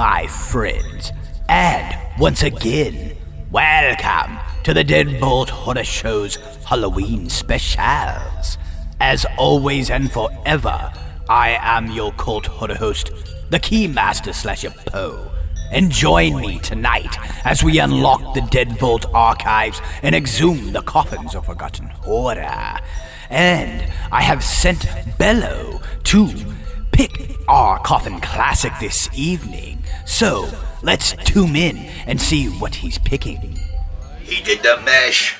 my friends, and once again, welcome to the Deadbolt Horror Show's Halloween specials. As always and forever, I am your cult horror host, the Keymaster Slasher Poe, and join me tonight as we unlock the Deadbolt archives and exhume the coffins of forgotten horror. And I have sent Bello to pick our coffin classic this evening, so let's tune in and see what he's picking. He did the mesh.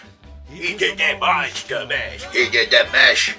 He did the monster mesh. He did the mesh.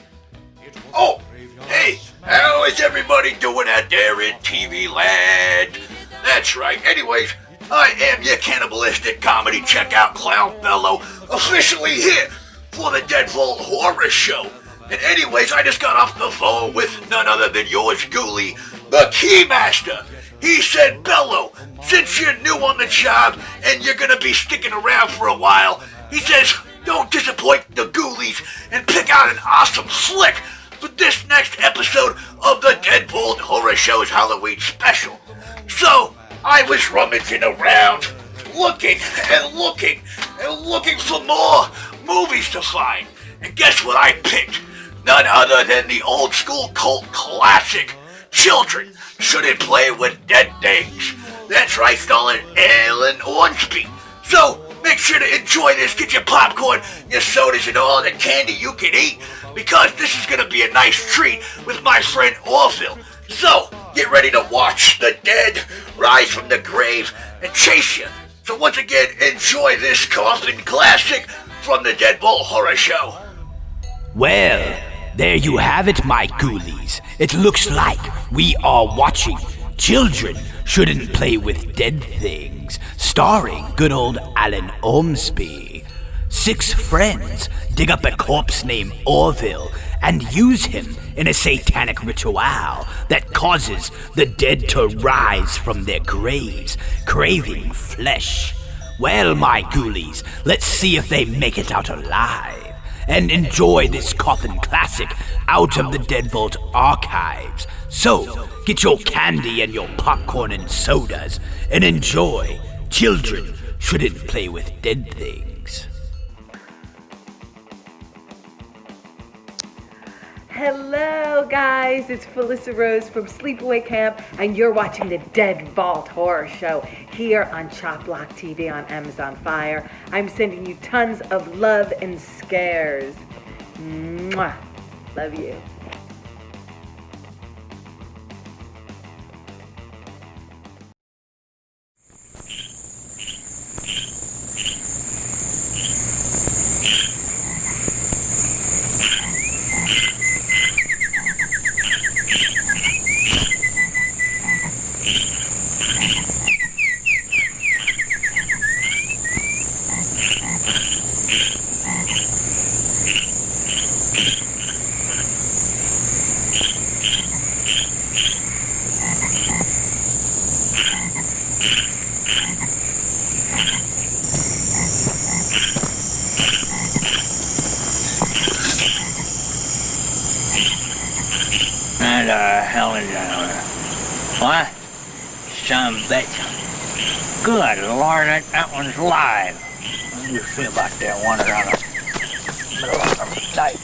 Oh, hey, how is everybody doing out there in TV land? That's right. Anyways, I am your cannibalistic comedy checkout clown Bello, officially here for the Deadbolt Horror Show. And anyways, I just got off the phone with none other than yours Ghoulie, the Keymaster. He said, Bello, since you're new on the job and you're gonna be sticking around for a while, he says, don't disappoint the Ghoulies and pick out an awesome flick for this next episode of the Deadbolt Horror Show's Halloween special. So, I was rummaging around, looking for more movies to find. And guess what I picked? None other than the old school cult classic, Children Shouldn't Play with Dead Things. That's right, starring Alan Ormsby. So, make sure to enjoy this. Get your popcorn, your sodas, and all the candy you can eat, because this is going to be a nice treat with my friend Orville. So, get ready to watch the dead rise from the grave and chase you. So once again, enjoy this coffin classic from the Deadbolt Horror Show. Well, there you have it, my ghoulies. It looks like we are watching Children Shouldn't Play with Dead Things, starring good old Alan Ormsby. 6 friends dig up a corpse named Orville and use him in a satanic ritual that causes the dead to rise from their graves, craving flesh. Well, my ghoulies, let's see if they make it out alive, and enjoy this coffin classic out of the Deadbolt archives. So, get your candy and your popcorn and sodas, and enjoy Children Shouldn't Play with Dead Things. Hello guys, it's Felissa Rose from Sleepaway Camp, and you're watching the Deadbolt Horror Show here on Chop Block TV on Amazon Fire. I'm sending you tons of love and scares. Mwah. Love you. What? Some bitch. Good Lord, that one's live. Let me see about that one around the middle of the night.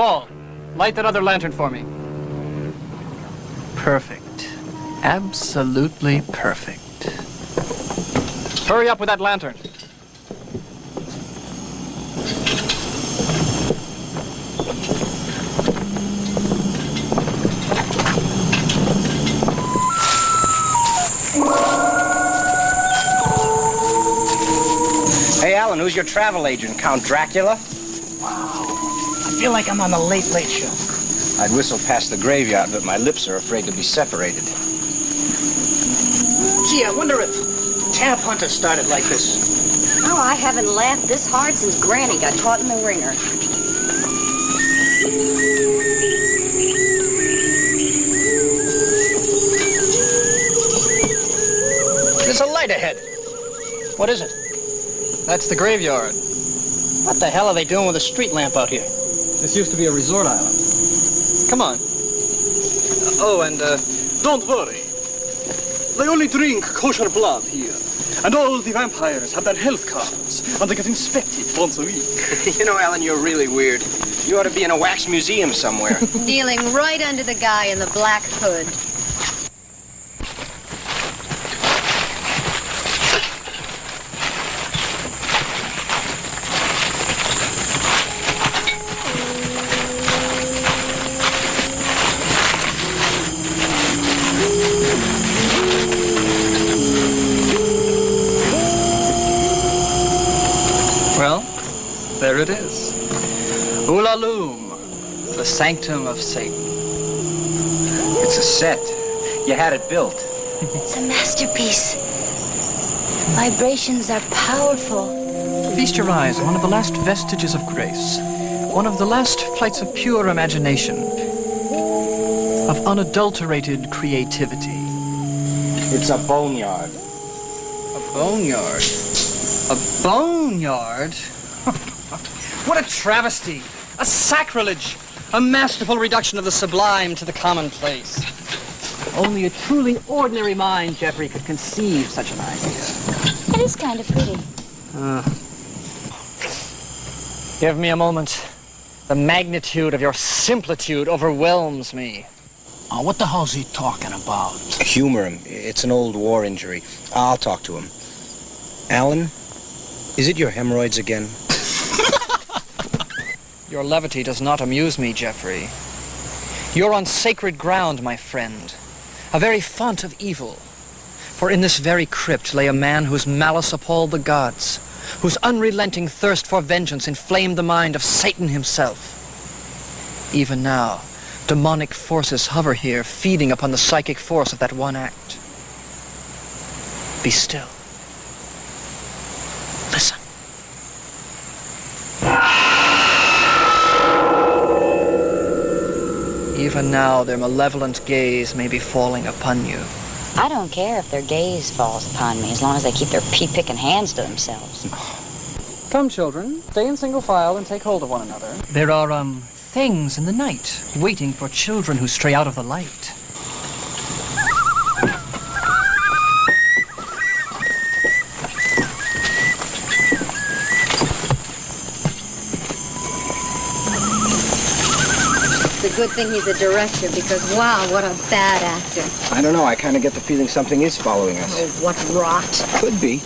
Paul, light that other lantern for me. Perfect. Absolutely perfect. Hurry up with that lantern. Hey, Alan, who's your travel agent? Count Dracula? I feel like I'm on the Late Late Show. I'd whistle past the graveyard, but my lips are afraid to be separated. Gee, I wonder if Tap Hunter started like this. Oh, I haven't laughed this hard since Granny got caught in the ringer. There's a light ahead. What is it? That's the graveyard. What the hell are they doing with a street lamp out here? This used to be a resort island. Come on. Oh, and don't worry. They only drink kosher blood here. And all the vampires have their health cards, and they get inspected once a week. You know, Alan, you're really weird. You ought to be in a wax museum somewhere. Dealing right under the guy in the black hood. Well, there it is. Ulalume, the sanctum of Satan. It's a set. You had it built. It's a masterpiece. Vibrations are powerful. Feast your eyes on one of the last vestiges of grace, one of the last flights of pure imagination, of unadulterated creativity. It's a boneyard. A boneyard? A boneyard? What a travesty! A sacrilege! A masterful reduction of the sublime to the commonplace. Only a truly ordinary mind, Jeffrey, could conceive such an idea. It is kind of pretty. Give me a moment. The magnitude of your similitude overwhelms me. What the hell's he talking about? Humor him. It's an old war injury. I'll talk to him. Alan, is it your hemorrhoids again? Your levity does not amuse me, Jeffrey. You're on sacred ground, my friend. A very font of evil. For in this very crypt lay a man whose malice appalled the gods, whose unrelenting thirst for vengeance inflamed the mind of Satan himself. Even now, demonic forces hover here, feeding upon the psychic force of that one act. Be still. Listen. Even now, their malevolent gaze may be falling upon you. I don't care if their gaze falls upon me as long as they keep their pea-picking hands to themselves. Come, children, stay in single file and take hold of one another. There are, things in the night, waiting for children who stray out of the light. It's a good thing he's a director because, wow, what a bad actor. I don't know. I kind of get the feeling something is following us. Oh, what rot. Could be.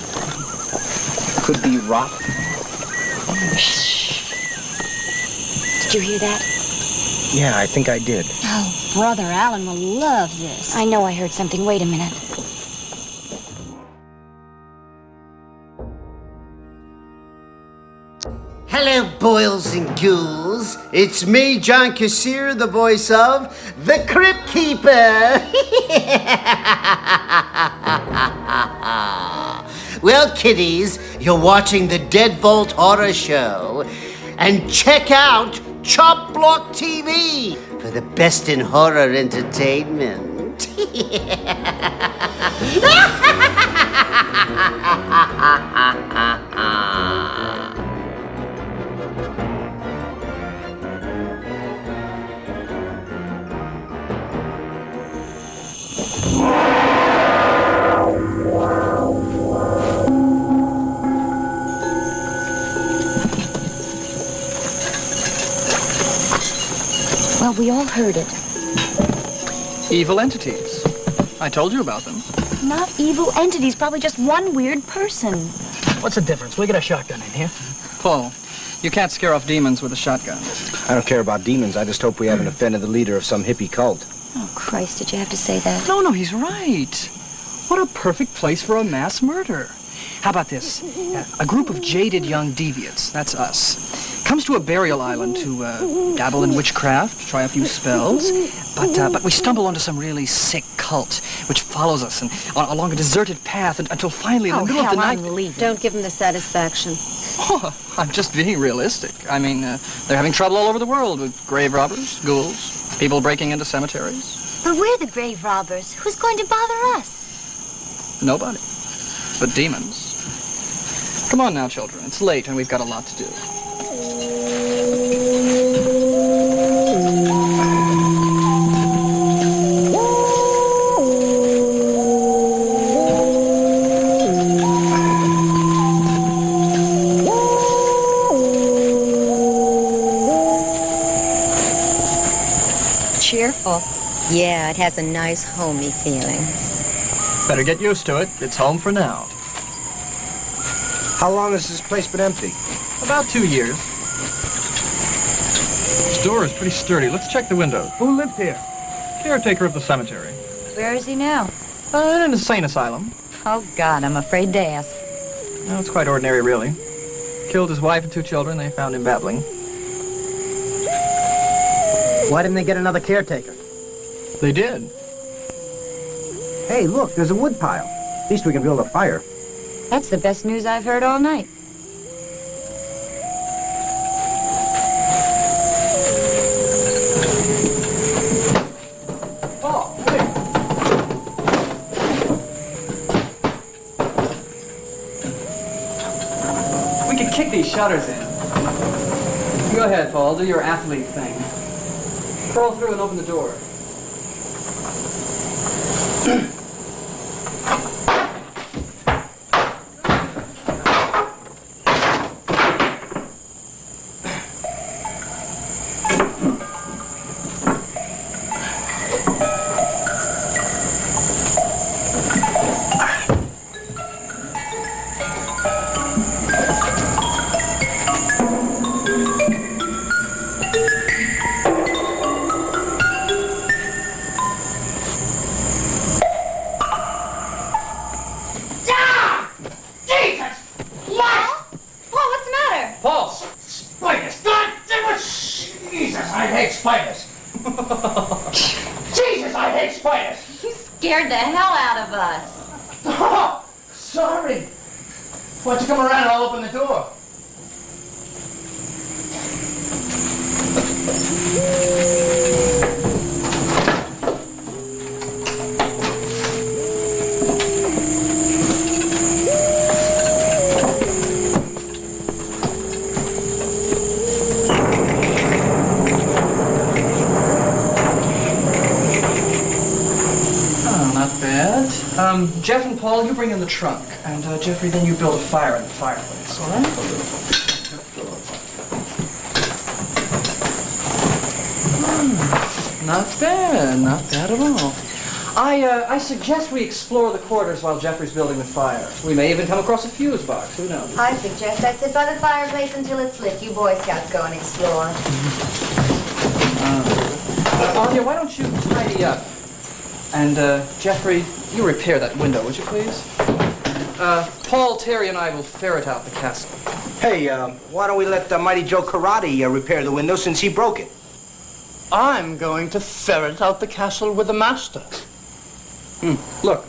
Could be rot. Did you hear that? Yeah, I think I did. Oh, Brother Alan will love this. I know I heard something. Wait a minute. Hello, boils and ghouls. It's me, John Kassir, the voice of the Crypt Keeper. Well, kiddies, you're watching the Dead Vault Horror Show. And check out Chop Block TV for the best in horror entertainment. Well, we all heard it. Evil entities. I told you about them. Not evil entities, probably just one weird person. What's the difference? We got a shotgun in here. Paul, you can't scare off demons with a shotgun. I don't care about demons. I just hope we haven't offended the leader of some hippie cult. Oh, Christ, did you have to say that? No, he's right. What a perfect place for a mass murder. How about this? A group of jaded young deviants, that's us, comes to a burial island to dabble in witchcraft, try a few spells, but we stumble onto some really sick cult which follows us and along a deserted path until finally in the middle of the night... Don't give them the satisfaction. Oh, I'm just being realistic. I mean, they're having trouble all over the world with grave robbers, ghouls, people breaking into cemeteries. But we're the grave robbers. Who's going to bother us? Nobody. But demons. Come on now, children. It's late and we've got a lot to do. Cheerful. Yeah, it has a nice homey feeling. Better get used to it. It's home for now. How long has this place been empty? About 2 years. This door is pretty sturdy. Let's check the windows. Who lived here? Caretaker of the cemetery. Where is he now? In an insane asylum. Oh, God, I'm afraid to ask. No, it's quite ordinary, really. Killed his wife and 2 children. They found him babbling. Why didn't they get another caretaker? They did. Hey, look, there's a wood pile. At least we can build a fire. That's the best news I've heard all night. Oh, hey. We could kick these shutters in. Go ahead, Paul. Do your athlete thing. Crawl through and open the door. Scared the hell out of us. Oh, sorry. Why don't you come around and I'll open the door? Jeff and Paul, you bring in the trunk. And, Jeffrey, then you build a fire in the fireplace, all right? Not bad. Not bad at all. I suggest we explore the quarters while Jeffrey's building the fire. We may even come across a fuse box. Who knows? I suggest I sit by the fireplace until it's lit. You Boy Scouts go and explore. Anya, why don't you tidy up? And, Jeffrey, you repair that window, would you please? Paul, Terry, and I will ferret out the castle. Hey, why don't we let Mighty Joe Karate repair the window since he broke it? I'm going to ferret out the castle with the master. Look.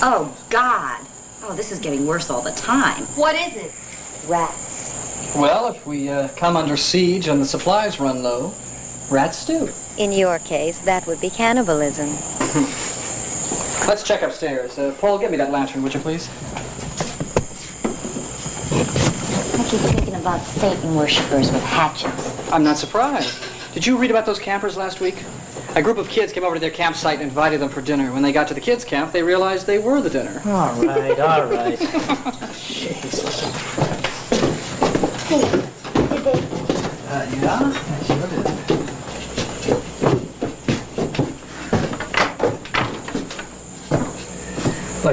Oh, God. Oh, this is getting worse all the time. What is it? Rats. Well, if we come under siege and the supplies run low, rats stew. In your case, that would be cannibalism. Let's check upstairs. Paul, get me that lantern, would you please? I keep thinking about Satan worshippers with hatchets. I'm not surprised. Did you read about those campers last week? A group of kids came over to their campsite and invited them for dinner. When they got to the kids' camp, they realized they were the dinner. All right, all right. Jeez. Hey, did they...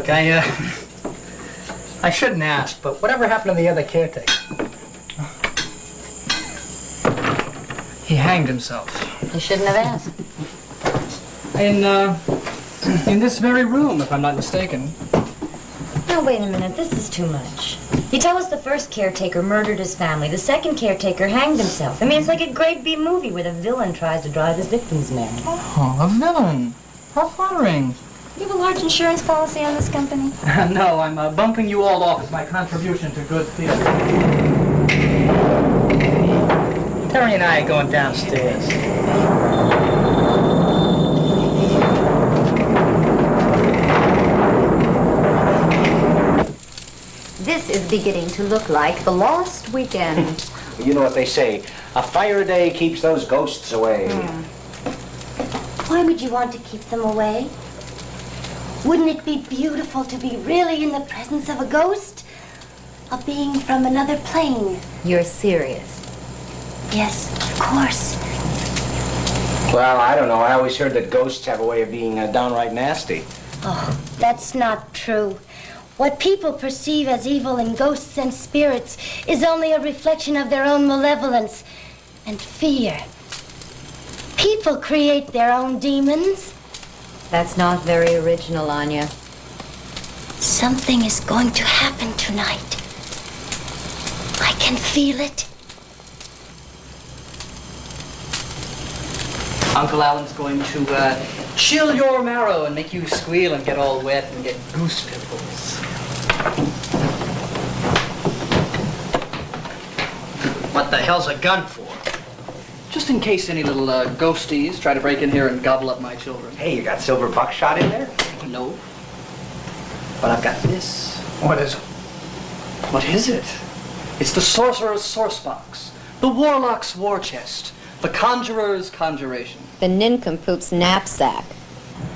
Look, I shouldn't ask, but whatever happened to the other caretaker? He hanged himself. You shouldn't have asked. In this very room, if I'm not mistaken. Now, wait a minute. This is too much. You tell us the first caretaker murdered his family. The second caretaker hanged himself. I mean, it's like a great B movie where the villain tries to drive his victims mad. Oh, a villain. How flattering. You have a large insurance policy on this company? No, I'm bumping you all off as my contribution to good theater. Terry and I are going downstairs. This is beginning to look like the Lost Weekend. You know what they say, a fire day keeps those ghosts away. Why would you want to keep them away? Wouldn't it be beautiful to be really in the presence of a ghost? A being from another plane? You're serious? Yes, of course. Well, I don't know. I always heard that ghosts have a way of being downright nasty. Oh, that's not true. What people perceive as evil in ghosts and spirits is only a reflection of their own malevolence and fear. People create their own demons. That's not very original, Anya. Something is going to happen tonight. I can feel it. Uncle Alan's going to chill your marrow and make you squeal and get all wet and get goose pimples. What the hell's a gun for? Just in case any little ghosties try to break in here and gobble up my children. Hey, you got silver buckshot in there? No. But I've got this. What is it? What is it? It's the sorcerer's source box, the warlock's war chest, the conjurer's conjuration. The nincompoop's knapsack.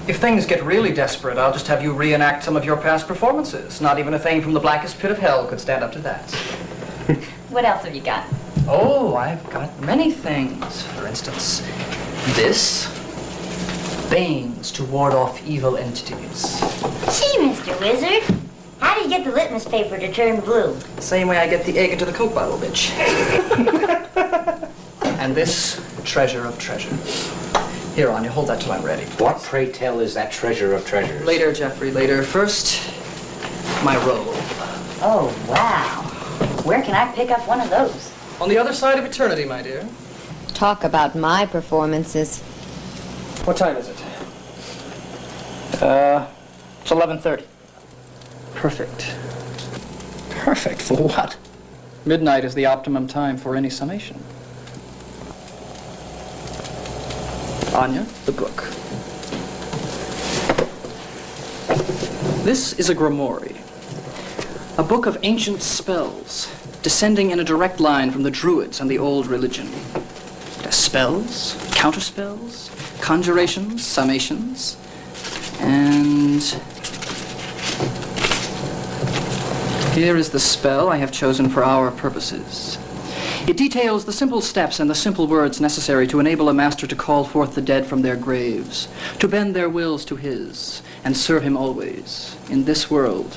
If things get really desperate, I'll just have you reenact some of your past performances. Not even a thing from the blackest pit of hell could stand up to that. What else have you got? Oh, I've got many things. For instance, this. Banes to ward off evil entities. Gee, Mr. Wizard, how do you get the litmus paper to turn blue? Same way I get the egg into the Coke bottle, bitch. And this treasure of treasures. Here, Anya, hold that till I'm ready. What, pray tell, is that treasure of treasures? Later, Jeffrey, later. First, my robe. Oh, wow. Where can I pick up one of those? On the other side of eternity, my dear. Talk about my performances. What time is it? It's 11:30. Perfect. Perfect for what? Midnight is the optimum time for any summation. Anya, the book. This is a grimoire, a book of ancient spells, descending in a direct line from the Druids and the old religion. It has spells, counterspells, conjurations, summations, and here is the spell I have chosen for our purposes. It details the simple steps and the simple words necessary to enable a master to call forth the dead from their graves, to bend their wills to his, and serve him always, in this world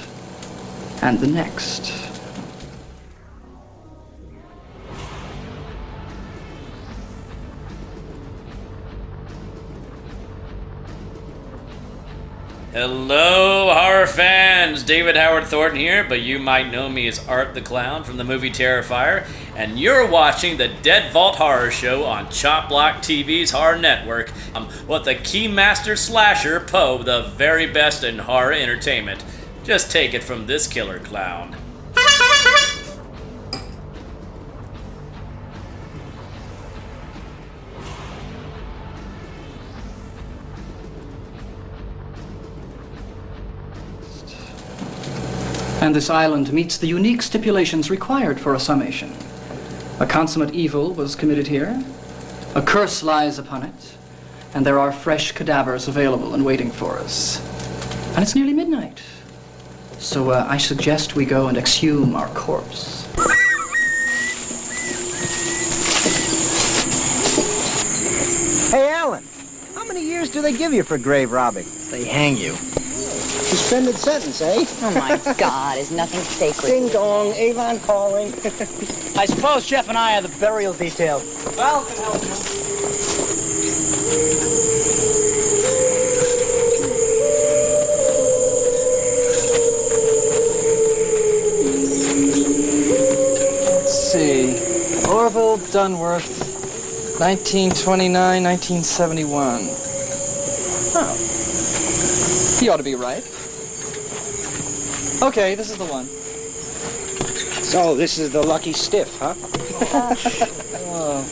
and the next. Hello, horror fans! David Howard Thornton here, but you might know me as Art the Clown from the movie Terrifier, and you're watching the Dead Vault Horror Show on Chop Block TV's Horror Network with the Keymaster Slasher Poe, the very best in horror entertainment. Just take it from this killer clown. And this island meets the unique stipulations required for a summation. A consummate evil was committed here, a curse lies upon it, and there are fresh cadavers available and waiting for us. And it's nearly midnight. So I suggest we go and exhume our corpse. Hey, Alan, how many years do they give you for grave robbing? They hang you. Suspended sentence, eh? Oh, my God, is nothing sacred? Ding dong, Avon calling. I suppose Jeff and I are the burial detail. Well, can help you. Let's see. Orville Dunworth, 1929, 1971. Oh. He ought to be right. Okay, this is the one. So, this is the lucky stiff, huh? Oh.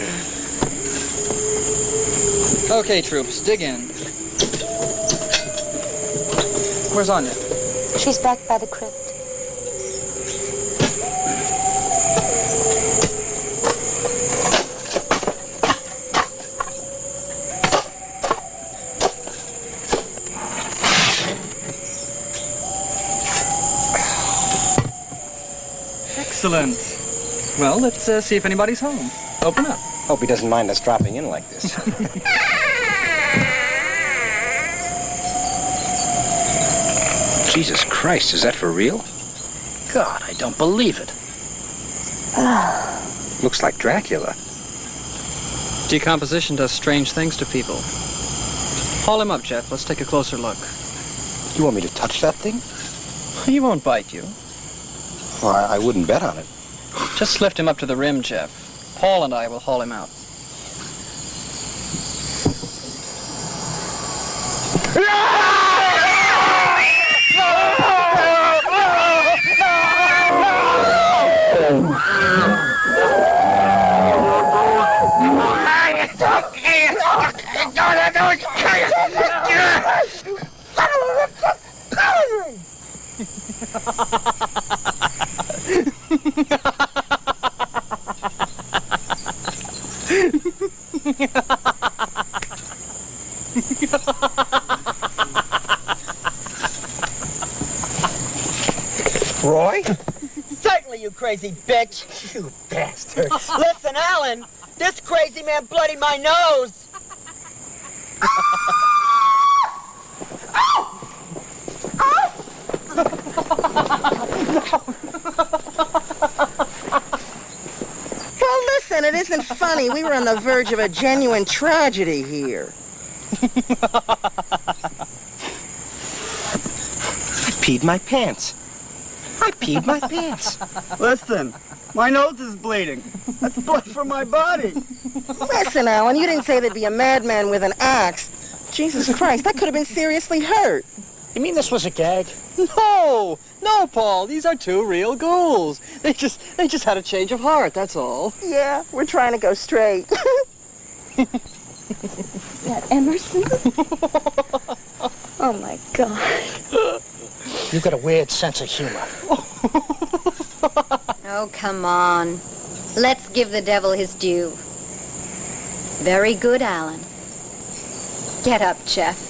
Okay, troops, dig in. Where's Anya? She's back by the crypt. Excellent. Well, let's see if anybody's home. Open up. Hope he doesn't mind us dropping in like this. Jesus Christ, is that for real? God, I don't believe it. Looks like Dracula. Decomposition does strange things to people. Haul him up, Jeff. Let's take a closer look. You want me to touch that thing? He won't bite you. Well, I wouldn't bet on it. Just lift him up to the rim, Jeff. Paul and I will haul him out. Roy? Certainly, you crazy bitch. You bastard. Listen, Alan, this crazy man bloodied my nose. Well, listen, it isn't funny. We were on the verge of a genuine tragedy here. I peed my pants. I peed my pants. Listen, my nose is bleeding. That's blood from my body. Listen, Alan, you didn't say there'd be a madman with an axe. Jesus Christ, that could have been seriously hurt. You mean this was a gag? No, Paul. These are two real ghouls. They just had a change of heart. That's all. Yeah, we're trying to go straight. That Emerson? Oh, my God. You've got a weird sense of humor. Oh, come on. Let's give the devil his due. Very good, Alan. Get up, Jeff.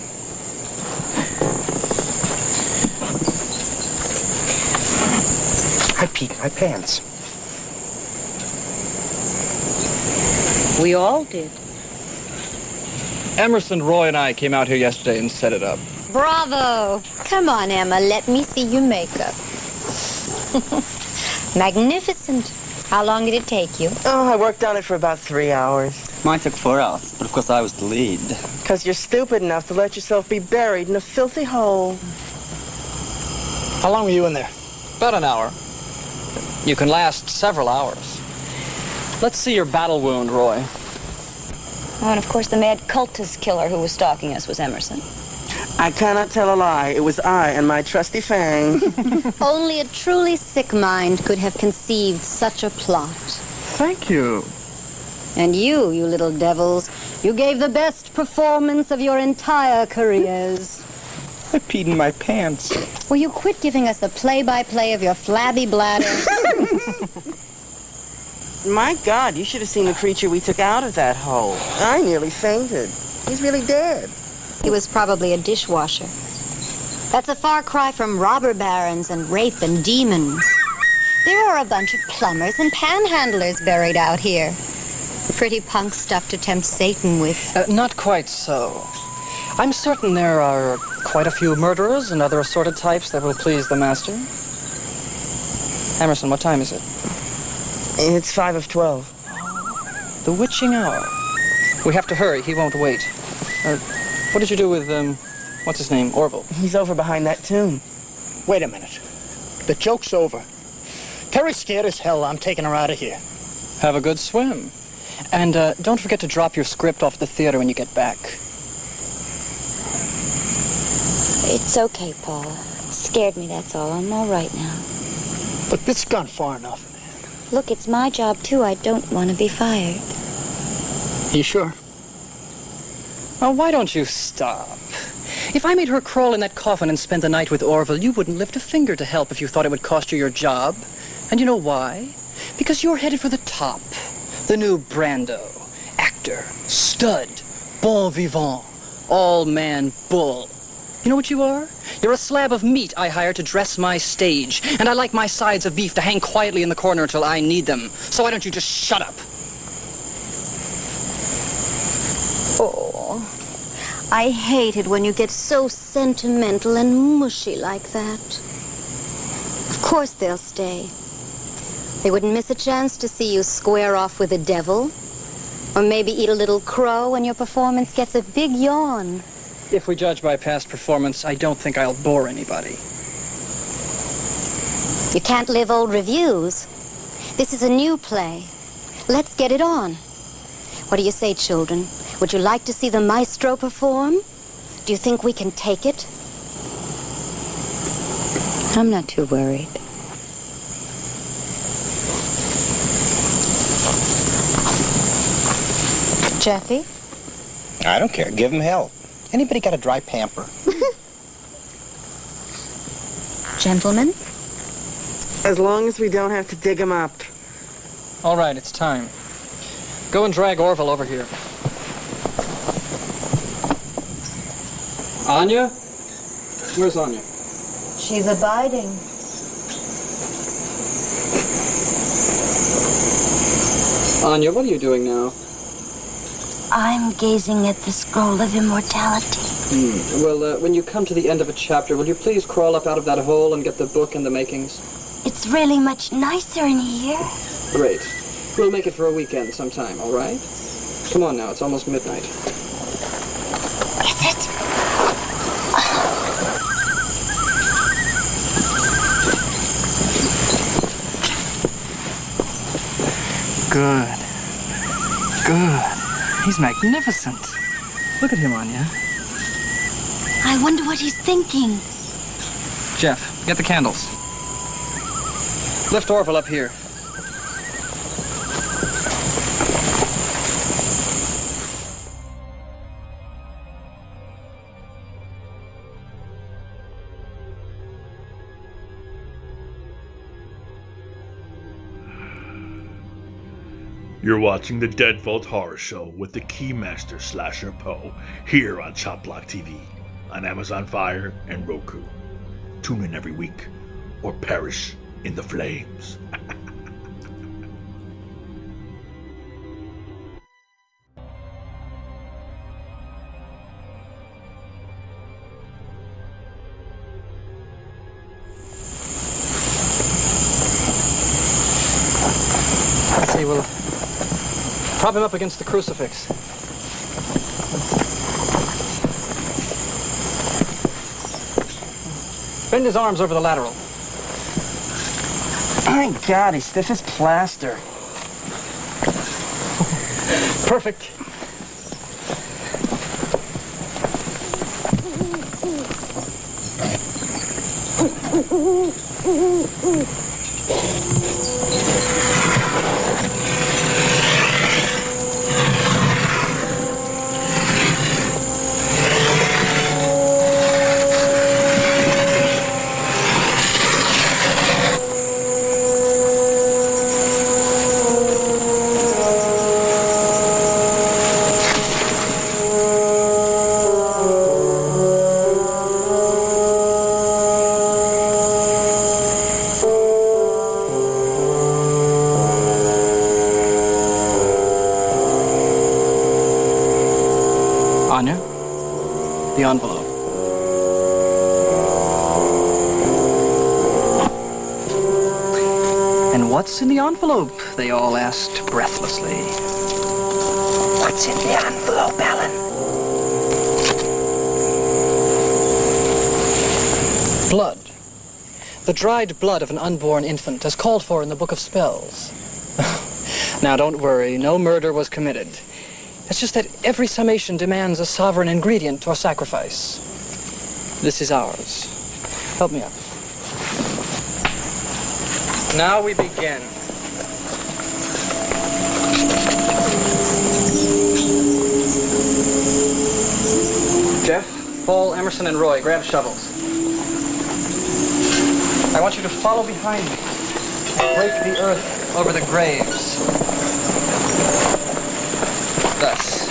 I peed my pants. We all did. Emerson, Roy, and I came out here yesterday and set it up. Bravo! Come on, Emma, let me see your makeup. Magnificent. How long did it take you? Oh, I worked on it for about 3 hours. Mine took 4 hours, but of course I was the lead. Because you're stupid enough to let yourself be buried in a filthy hole. How long were you in there? About an hour. You can last several hours. Let's see your battle wound, Roy. Oh, and of course the mad cultist killer who was stalking us was Emerson. I cannot tell a lie. It was I and my trusty fang. Only a truly sick mind could have conceived such a plot. Thank you. And you little devils, you gave the best performance of your entire careers. I peed in my pants. Will you quit giving us the play-by-play of your flabby bladder? My God, you should have seen the creature we took out of that hole. I nearly fainted. He's really dead. He was probably a dishwasher. That's a far cry from robber barons and rape and demons. There are a bunch of plumbers and panhandlers buried out here. Pretty punk stuff to tempt Satan with. Not quite so. I'm certain there are quite a few murderers and other assorted types that will please the master. Emerson, what time is it? It's 5 of 12. The witching hour. We have to hurry. He won't wait. What did you do with, what's his name? Orville? He's over behind that tomb. Wait a minute. The joke's over. Terry's scared as hell. I'm taking her out of here. Have a good swim. And don't forget to drop your script off at the theater when you get back. It's okay, Paula. Scared me, that's all. I'm all right now. But this has gone far enough. Look, it's my job, too. I don't want to be fired. You sure? Oh, why don't you stop? If I made her crawl in that coffin and spend the night with Orville, you wouldn't lift a finger to help if you thought it would cost you your job. And you know why? Because you're headed for the top. The new Brando. Actor. Stud. Bon vivant. All-man bull. You know what you are? You're a slab of meat I hire to dress my stage. And I like my sides of beef to hang quietly in the corner until I need them. So why don't you just shut up? Oh, I hate it when you get so sentimental and mushy like that. Of course they'll stay. They wouldn't miss a chance to see you square off with the devil. Or maybe eat a little crow when your performance gets a big yawn. If we judge by past performance, I don't think I'll bore anybody. You can't live old reviews. This is a new play. Let's get it on. What do you say, children? Would you like to see the maestro perform? Do you think we can take it? I'm not too worried. Jeffy? I don't care. Give him hell. Anybody got a dry pamper? Gentlemen? As long as we don't have to dig him up. All right, it's time. Go and drag Orville over here. Anya? Where's Anya? She's abiding. Anya, what are you doing now? I'm gazing at the scroll of immortality. Well, when you come to the end of a chapter, will you please crawl up out of that hole and get the book and the makings? It's really much nicer in here. Great. We'll make it for a weekend sometime, all right? Come on now, it's almost midnight. Is it? Good. Good. He's magnificent. Look at him, Anya. I wonder what he's thinking. Jeff, get the candles. Lift Orville up here. You're watching the Dead Vault Horror Show with the Keymaster Slasher Poe here on Chop Block TV, on Amazon Fire and Roku. Tune in every week or perish in the flames. Let's see, we'll prop him up against the crucifix. Bend his arms over the lateral. My God, he's stiff as plaster. Perfect. And what's in the envelope? They all asked breathlessly. What's in the envelope, Alan? Blood. The dried blood of an unborn infant, as called for in the Book of Spells. Now, don't worry. No murder was committed. It's just that every summation demands a sovereign ingredient or sacrifice. This is ours. Help me up. Now we begin. Jeff, Paul, Emerson, and Roy, grab shovels. I want you to follow behind me. Break the earth over the graves. Thus.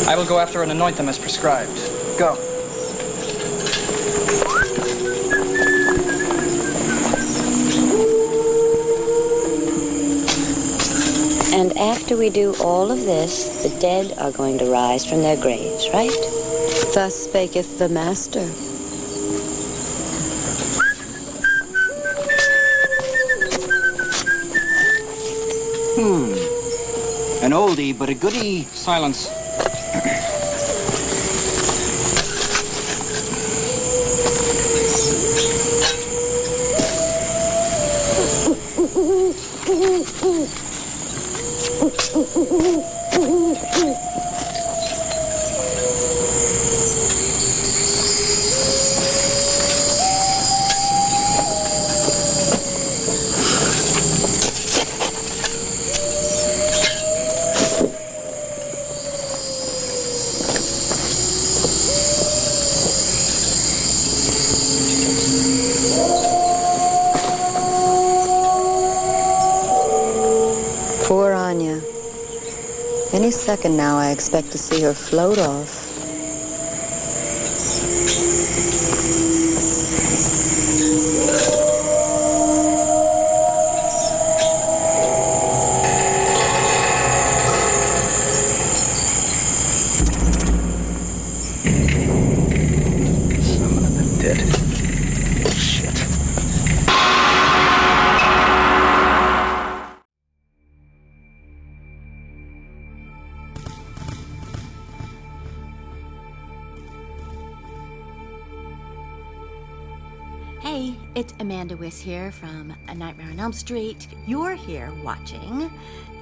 I will go after and anoint them as prescribed. Go. And after we do all of this, the dead are going to rise from their graves, right? Thus spaketh the Master. An oldie, but a goodie. Silence. Poor Anya. Any second now, I expect to see her float off. Hey, it's Amanda Wiss here from A Nightmare on Elm Street. You're here watching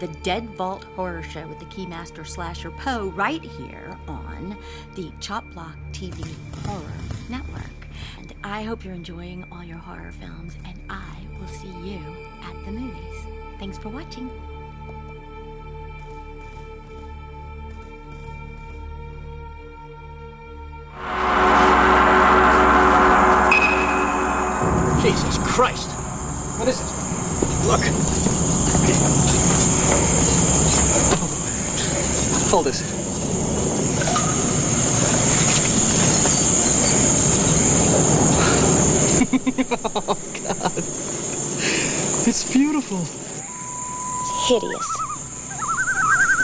the Dead Vault Horror Show with the Keymaster Slasher Poe right here on the Chop Block TV Horror Network. And I hope you're enjoying all your horror films, and I will see you at the movies. Thanks for watching. Jesus Christ! What is it? Look! Hold this. Oh, God. It's beautiful. It's hideous.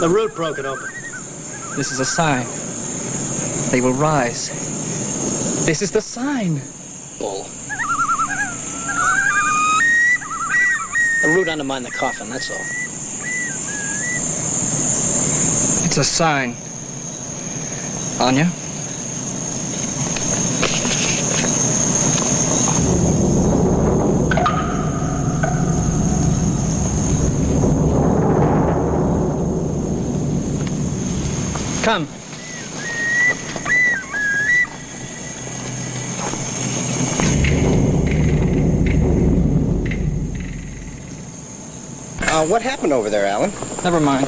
The root broke it open. This is a sign. They will rise. This is the sign. Bull. The root undermined the coffin, that's all. It's a sign. Anya? Come. What happened over there, Alan? Never mind.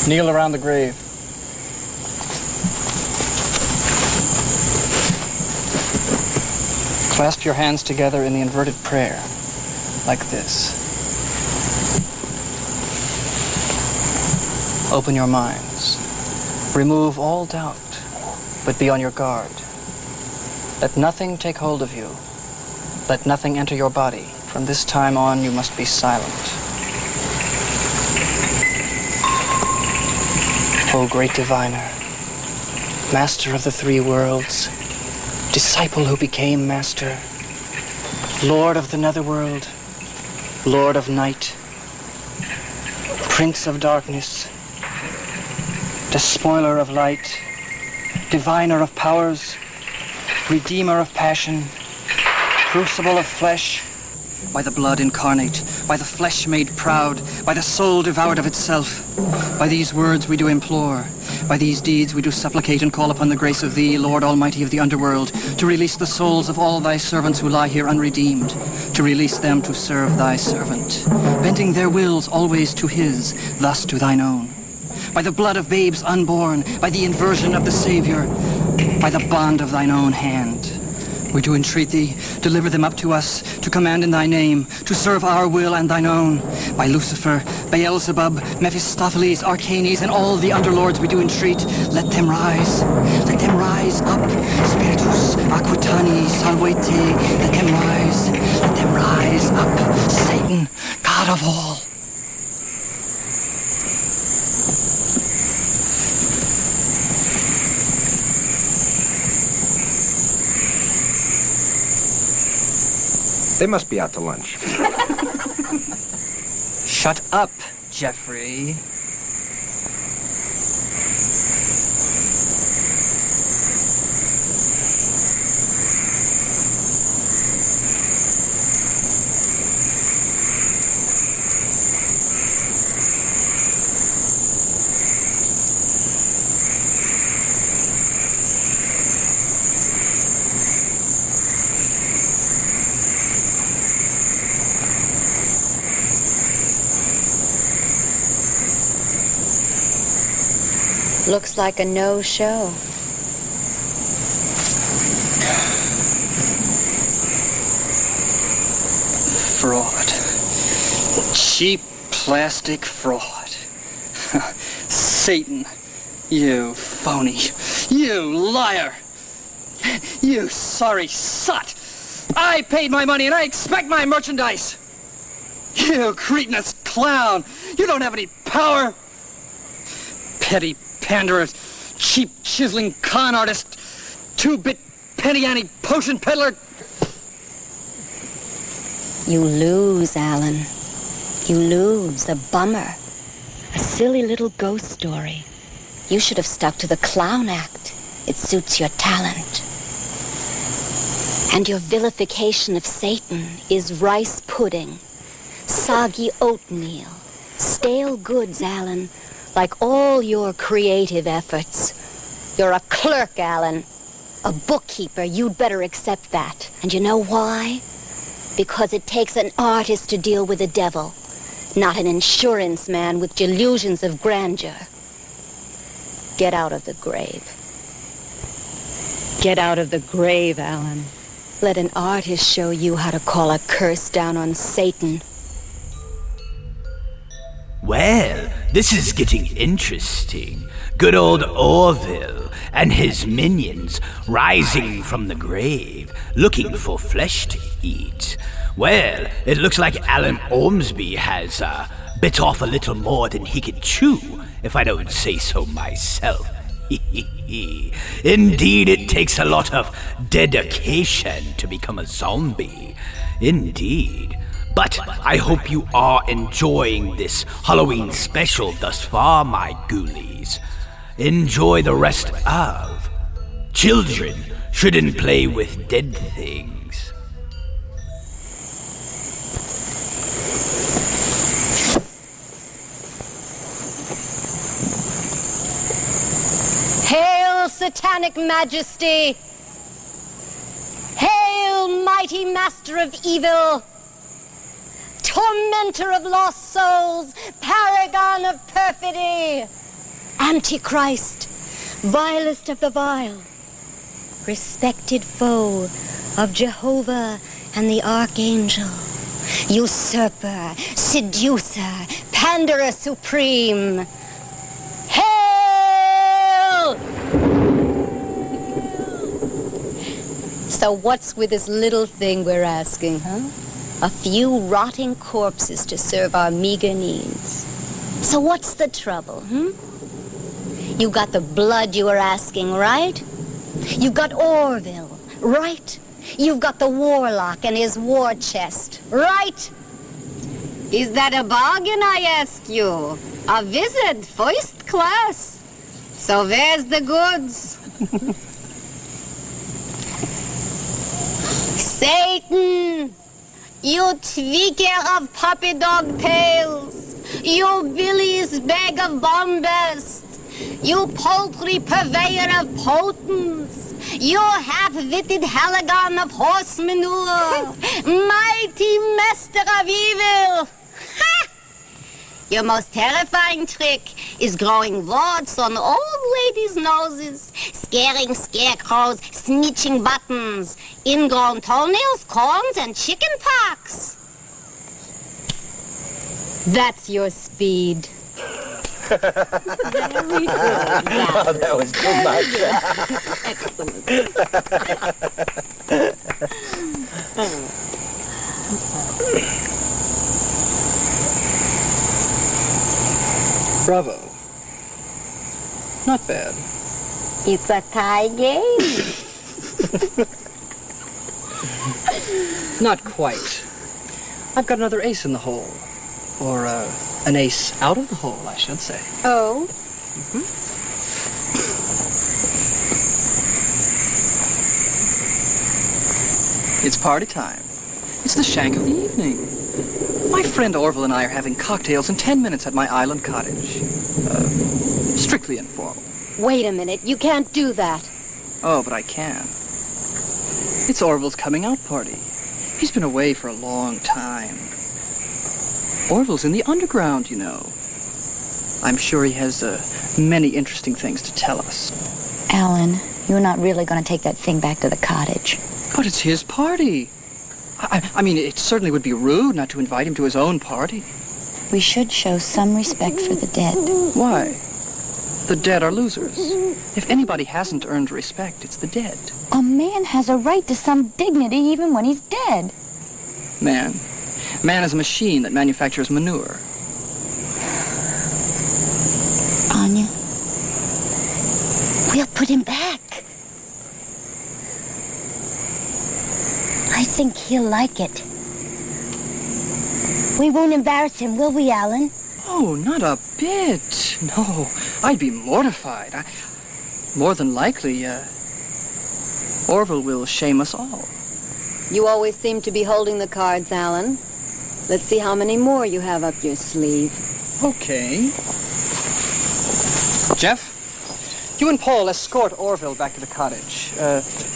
Kneel around the grave. Clasp your hands together in the inverted prayer, like this. Open your minds. Remove all doubt, but be on your guard. Let nothing take hold of you. Let nothing enter your body. From this time on, you must be silent. O great diviner, master of the three worlds, disciple who became master, lord of the netherworld, lord of night, prince of darkness, despoiler of light, diviner of powers, redeemer of passion, crucible of flesh, by the blood incarnate, by the flesh made proud, by the soul devoured of itself. By these words we do implore, by these deeds we do supplicate and call upon the grace of thee, Lord Almighty of the underworld, to release the souls of all thy servants who lie here unredeemed, to release them to serve thy servant, bending their wills always to his, thus to thine own. By the blood of babes unborn, by the inversion of the Savior, by the bond of thine own hand, we do entreat thee, deliver them up to us, to command in thy name, to serve our will and thine own. By Lucifer, Beelzebub, Mephistopheles, Arcanes, and all the underlords we do entreat, let them rise up. Spiritus Aquitani Salvete, let them rise up. Satan, God of all. They must be out to lunch. Shut up, Jeffrey. Looks like a no-show. Fraud. Cheap plastic fraud. Satan, you phony. You liar. You sorry sot. I paid my money and I expect my merchandise. You cretinous clown. You don't have any power. Petty panderer, cheap chiseling con artist, two-bit penny ante potion peddler. You lose, Alan. You lose. A bummer. A silly little ghost story. You should have stuck to the clown act. It suits your talent. And your vilification of Satan is rice pudding, soggy oatmeal, stale goods, Alan. Like all your creative efforts. You're a clerk, Alan. A bookkeeper. You'd better accept that. And you know why? Because it takes an artist to deal with the devil, not an insurance man with delusions of grandeur. Get out of the grave. Get out of the grave, Alan. Let an artist show you how to call a curse down on Satan. Well, this is getting interesting. Good old Orville and his minions rising from the grave, looking for flesh to eat. Well, it looks like Alan Ormsby has bit off a little more than he can chew, if I don't say so myself. Indeed, it takes a lot of dedication to become a zombie. Indeed. But I hope you are enjoying this Halloween special thus far, my ghoulies. Enjoy the rest of Children Shouldn't Play with Dead Things. Hail, satanic majesty! Hail, mighty master of evil! Tormentor of lost souls, paragon of perfidy, Antichrist, vilest of the vile, respected foe of Jehovah and the archangel, usurper, seducer, panderer supreme. Hail! So what's with this little thing we're asking, huh? A few rotting corpses to serve our meager needs. So what's the trouble, You got the blood you were asking, right? You got Orville, right? You've got the warlock and his war chest, right? Is that a bargain, I ask you? A visit, first class. So where's the goods? Satan! You tweaker of puppy dog tails! You Billy's bag of bombast! You poultry purveyor of potence! You half-witted halagon of horse manure! Mighty master of evil! Ha! Your most terrifying trick is growing warts on old ladies' noses, scaring scarecrows, snitching buttons, ingrown toenails, corns, and chicken pox. That's your speed. Very good. Oh, that was too much. Bravo. Not bad. It's a tie game. Not quite. I've got another ace in the hole. Or, an ace out of the hole, I should say. Oh? It's party time. It's the shank of the evening. My friend Orville and I are having cocktails in 10 minutes at my island cottage. Strictly informal. Wait a minute, you can't do that. Oh, but I can. It's Orville's coming out party. He's been away for a long time. Orville's in the underground, you know. I'm sure he has many interesting things to tell us. Alan, you're not really going to take that thing back to the cottage. But it's his party. I mean, it certainly would be rude not to invite him to his own party. We should show some respect for the dead. Why? The dead are losers. If anybody hasn't earned respect, it's the dead. A man has a right to some dignity even when he's dead. Man is a machine that manufactures manure. Anya, we'll put him back. I think he'll like it. We won't embarrass him, will we, Alan? Oh, not a bit. No, I'd be mortified. More than likely, Orville will shame us all. You always seem to be holding the cards, Alan. Let's see how many more you have up your sleeve. Okay. Jeff, you and Paul escort Orville back to the cottage.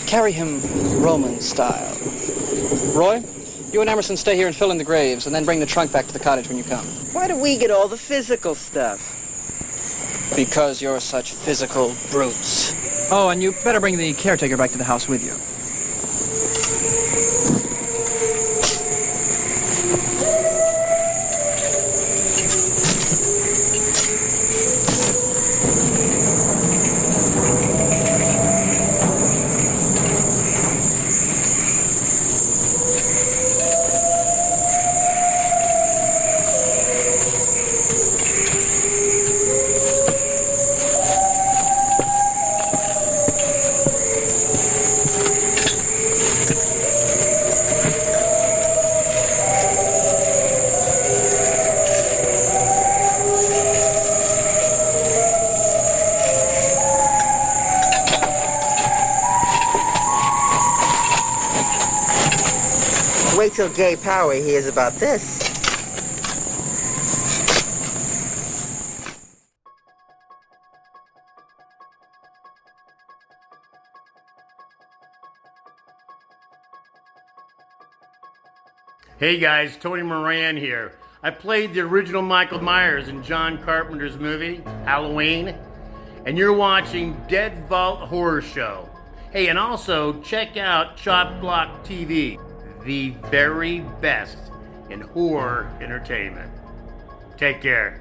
Carry him Roman style. Roy, you and Emerson stay here and fill in the graves, and then bring the trunk back to the cottage when you come. Why do we get all the physical stuff? Because you're such physical brutes. Oh, and you better bring the caretaker back to the house with you. Wait till Gay Power hears about this. Hey guys, Tony Moran here. I played the original Michael Myers in John Carpenter's movie, Halloween, and you're watching Dead Vault Horror Show. Hey, and also check out Chop Block TV, the very best in horror entertainment. Take care.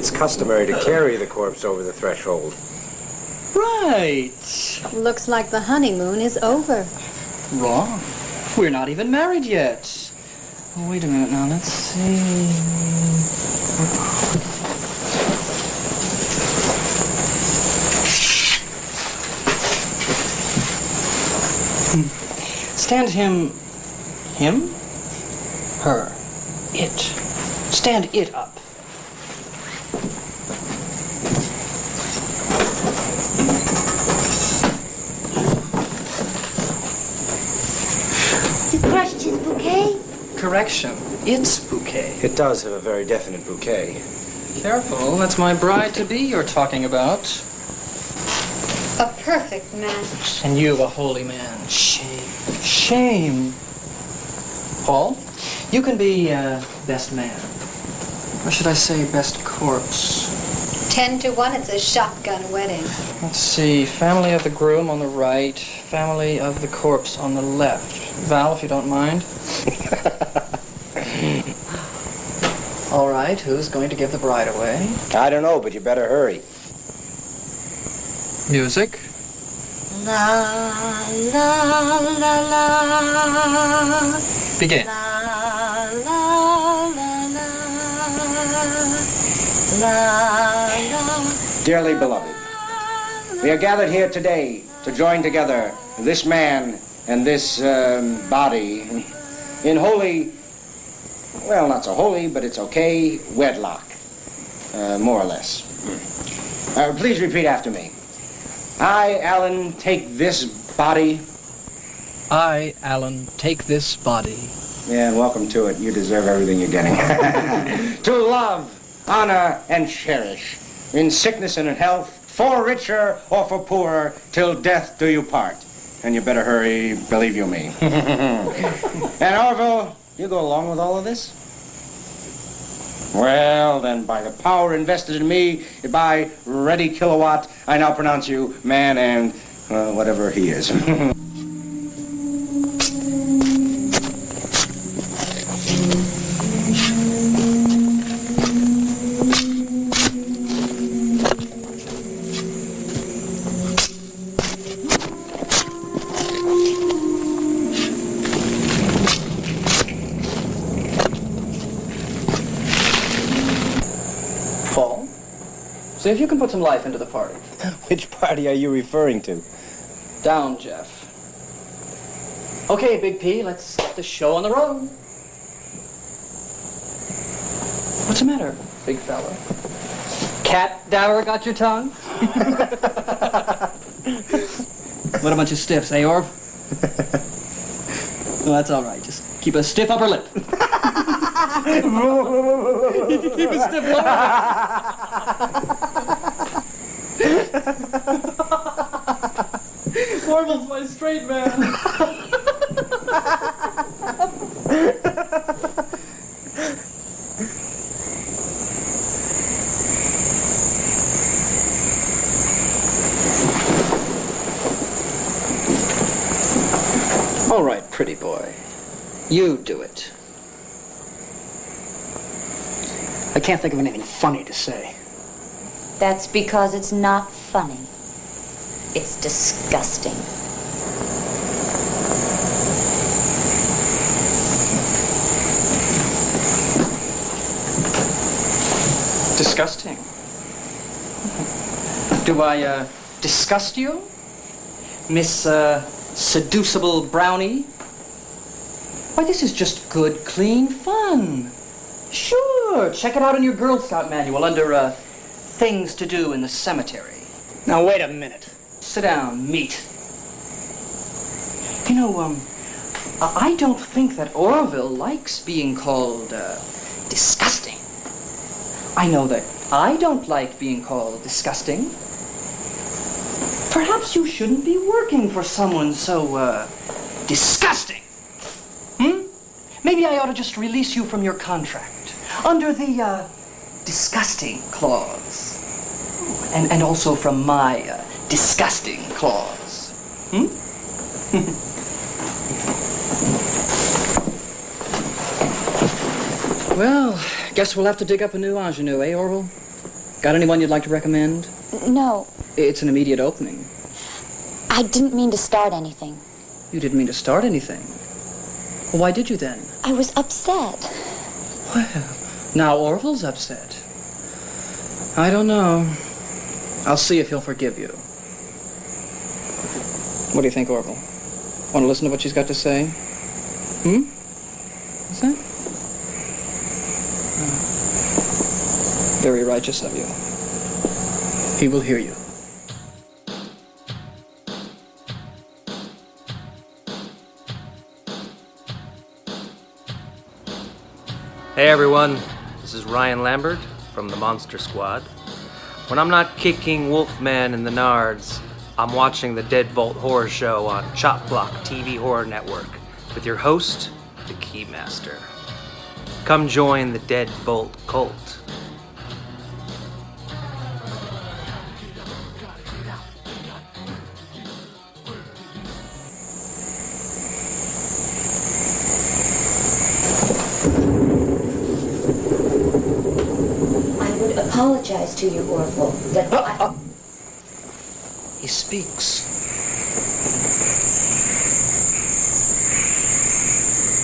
It's customary to carry the corpse over the threshold. Right. Looks like the honeymoon is over. Wrong. We're not even married yet. Oh, wait a minute now. Let's see. Stand him. Him? Her. It. Stand it up. You crushed his bouquet? Correction. It's bouquet. It does have a very definite bouquet. Careful. That's my bride-to-be you're talking about. A perfect match. And you a holy man. Shame. Shame. Paul, you can be best man. Or should I say best corpse? 10 to 1, it's a shotgun wedding. Let's see. Family of the groom on the right. Family of the corpse on the left. Val, if you don't mind. All right. Who's going to give the bride away? I don't know, but you better hurry. Music. La la la la. Begin. La la la la. La la. Dearly beloved, we are gathered here today to join together this man and this body in holy, well, not so holy, but it's okay, wedlock, more or less. Please repeat after me. I, Alan, take this body. I, Alan, take this body. Yeah, and welcome to it. You deserve everything you're getting. To love, honor, and cherish, in sickness and in health, for richer or for poorer, till death do you part. And you better hurry, believe you me. And Orville, you go along with all of this? Well, then, by the power invested in me, by Ready Kilowatt, I now pronounce you man and whatever he is. See if you can put some life into the party. Which party are you referring to? Down, Jeff. Okay, Big P, let's get the show on the road. What's the matter, big fella? Cat dower got your tongue? What a bunch of stiffs, eh, Orv? Well, that's all right. Just keep a stiff upper lip. Keep a stiff lower lip. Orville's my straight man. All right, pretty boy. You do it. I can't think of anything funny to say. That's because it's not funny. It's disgusting. Disgusting? Do I, disgust you? Miss, seducible brownie? Why, this is just good, clean fun. Sure, check it out in your Girl Scout manual under, things to do in the cemetery. Now, wait a minute. Sit down, meat. You know, I don't think that Orville likes being called, disgusting. I know that I don't like being called disgusting. Perhaps you shouldn't be working for someone so, disgusting. Maybe I ought to just release you from your contract under the, disgusting clause. And also from my, disgusting clause. Well, guess we'll have to dig up a new ingenue, eh, Orville? Got anyone you'd like to recommend? No, It's an immediate opening. I didn't mean to start anything. You didn't mean to start anything. Well, why did you then? I was upset. Well, now Orville's upset. I don't know. I'll see if he'll forgive you. What do you think, Orville? Want to listen to what she's got to say? What's that? Very righteous of you. He will hear you. Hey everyone, this is Ryan Lambert from the Monster Squad. When I'm not kicking Wolfman in the nards, I'm watching the Dead Vault Horror Show on Chop Block TV Horror Network with your host, the Keymaster. Come join the Dead Vault cult. Apologize to you, Orville, but He speaks.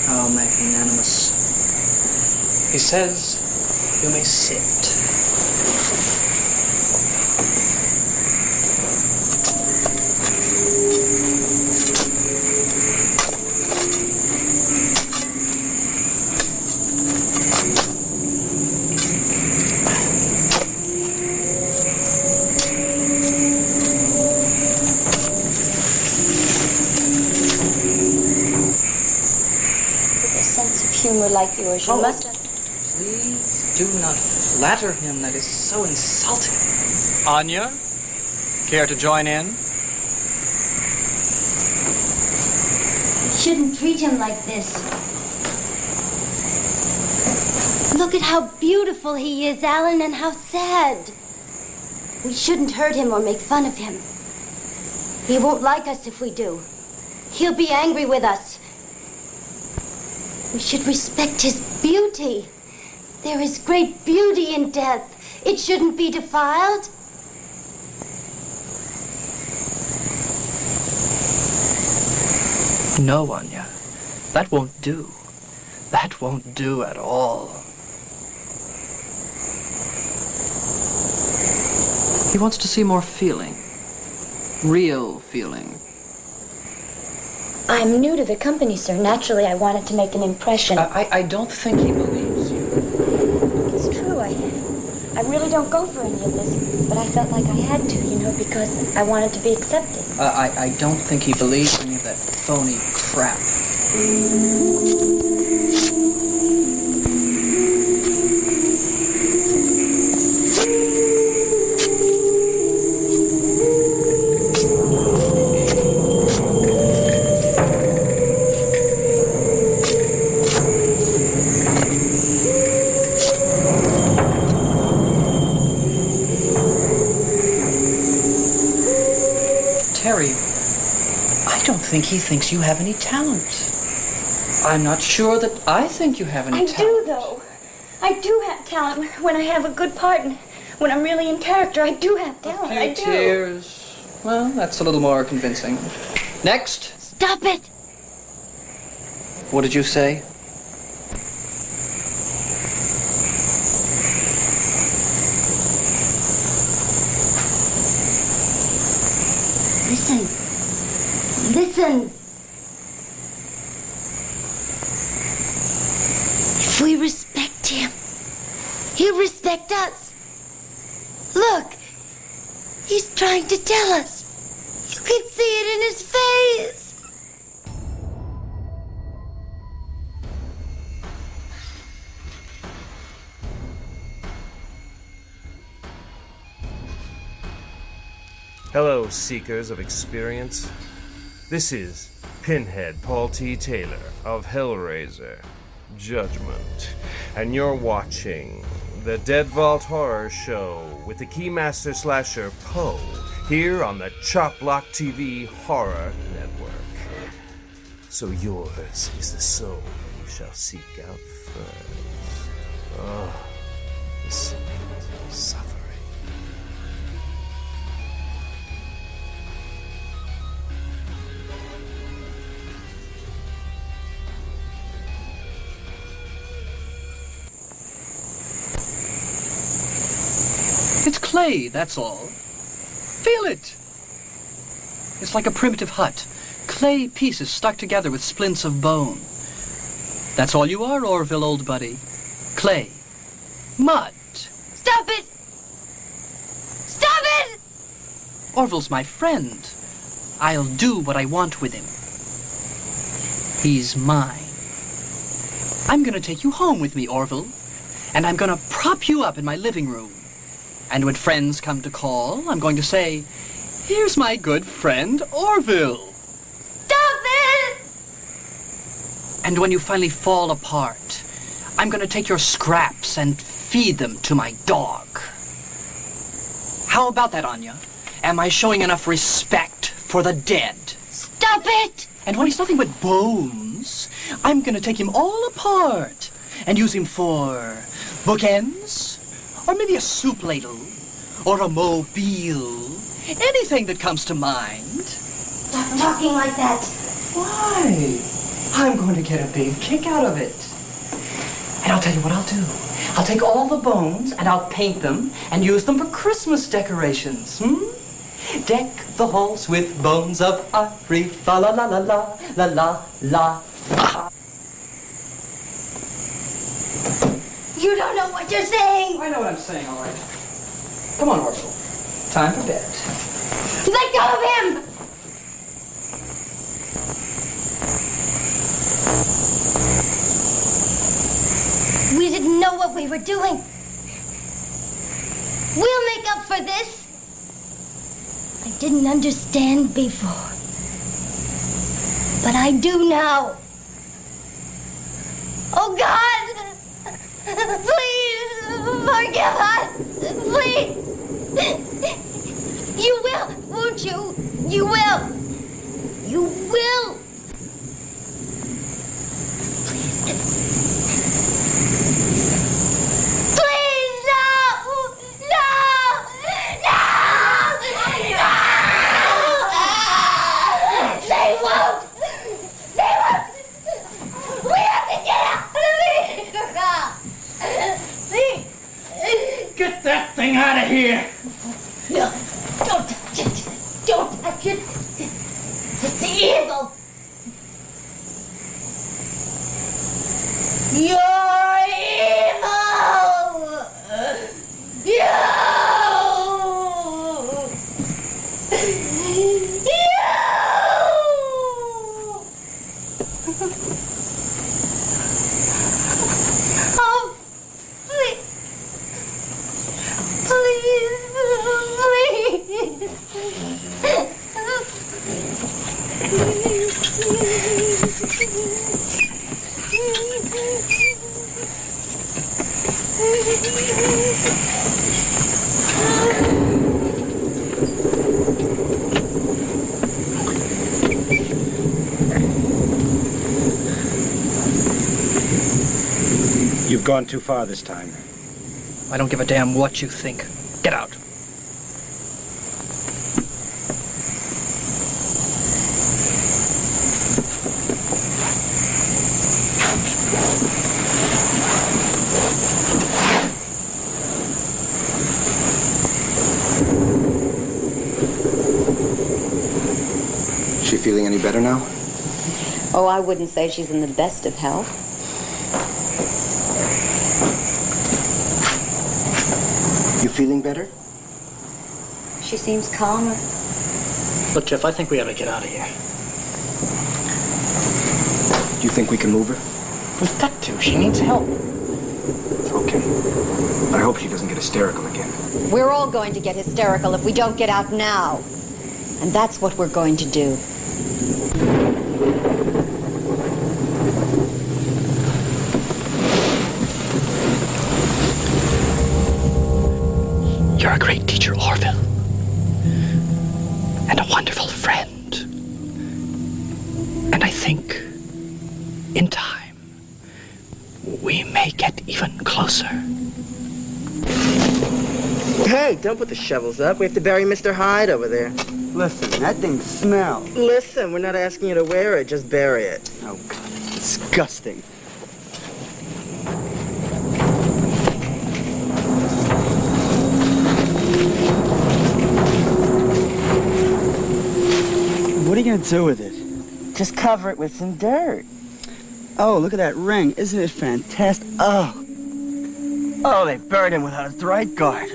How magnanimous. He says, you may sit. humor like yours, you must... Please do not flatter him. That is so insulting. Anya, care to join in? You shouldn't treat him like this. Look at how beautiful he is, Alan, and how sad. We shouldn't hurt him or make fun of him. He won't like us if we do. He'll be angry with us. We should respect his beauty. There is great beauty in death. It shouldn't be defiled. No, Anya. That won't do. That won't do at all. He wants to see more feeling. Real feeling. I'm new to the company, sir. Naturally, I wanted to make an impression. I don't think he believes you. It's true, I really don't go for any of this, but I felt like I had to, you know, because I wanted to be accepted. I don't think he believes any of that phony crap. Terry, I don't think he thinks you have any talent. I'm not sure that I think you have any talent. I do, though. I do have talent when I have a good part and when I'm really in character. I do have talent. I do. Tears. Well, that's a little more convincing. Next. Stop it! What did you say? Listen. Listen. If we respect him, he'll respect us. Look, he's trying to tell us. You can see it in his face. Hello, seekers of experience. This is Pinhead Paul T. Taylor of Hellraiser Judgment, and you're watching the Dead Vault Horror Show with the Keymaster Slasher Poe here on the Chop Block TV Horror Network. So yours is the soul you shall seek out first. Oh, the sweet suffering It's clay, that's all. Feel it. It's like a primitive hut. Clay pieces stuck together with splints of bone. That's all you are, Orville, old buddy. Clay. Mud. Stop it! Stop it! Orville's my friend. I'll do what I want with him. He's mine. I'm gonna take you home with me, Orville. And I'm gonna prop you up in my living room. And when friends come to call, I'm going to say, here's my good friend, Orville. Stop it! And when you finally fall apart, I'm gonna take your scraps and feed them to my dog. How about that, Anya? Am I showing enough respect for the dead? Stop it! And when he's nothing but bones, I'm gonna take him all apart and use him for bookends, or maybe a soup ladle, or a mobile. Anything that comes to mind. Stop talking like that. Why? I'm going to get a big kick out of it. And I'll tell you what I'll do. I'll take all the bones and I'll paint them and use them for Christmas decorations. Deck the halls with bones of ivory. Fa la la la la la la la. You don't know what you're saying. I know what I'm saying, all right. Come on, Orville. Time for bed. Let go of him! We didn't know what we were doing. We'll make up for this. I didn't understand before. But I do now. Oh, God! Please, forgive us! Please! You will, won't you? You will! You will! Please, no! No! No! No! They won't! They won't! We have to get out of here! Get that thing out of here! No, don't touch it! Don't touch it! It's evil! You're evil! You! Oh, please! You've gone too far this time. I don't give a damn what you think. Get out. She feeling any better now? Oh, I wouldn't say she's in the best of health. You feeling better? She seems calmer. Look, Jeff, I think we ought to get out of here. Do you think we can move her? We've got to. She needs help. Okay. I hope she doesn't get hysterical again. We're all going to get hysterical if we don't get out now. And that's what we're going to do. You're a great teacher, Orville. And a wonderful friend. And I think, in time, we may get even closer. Hey, don't put the shovels up. We have to bury Mr. Hyde over there. Listen, that thing smells. Listen, we're not asking you to wear it, just bury it. Oh, God, it's disgusting. do with it? Just cover it with some dirt. Oh, look at that ring. Isn't it fantastic? Oh. Oh, they buried him without a right guard.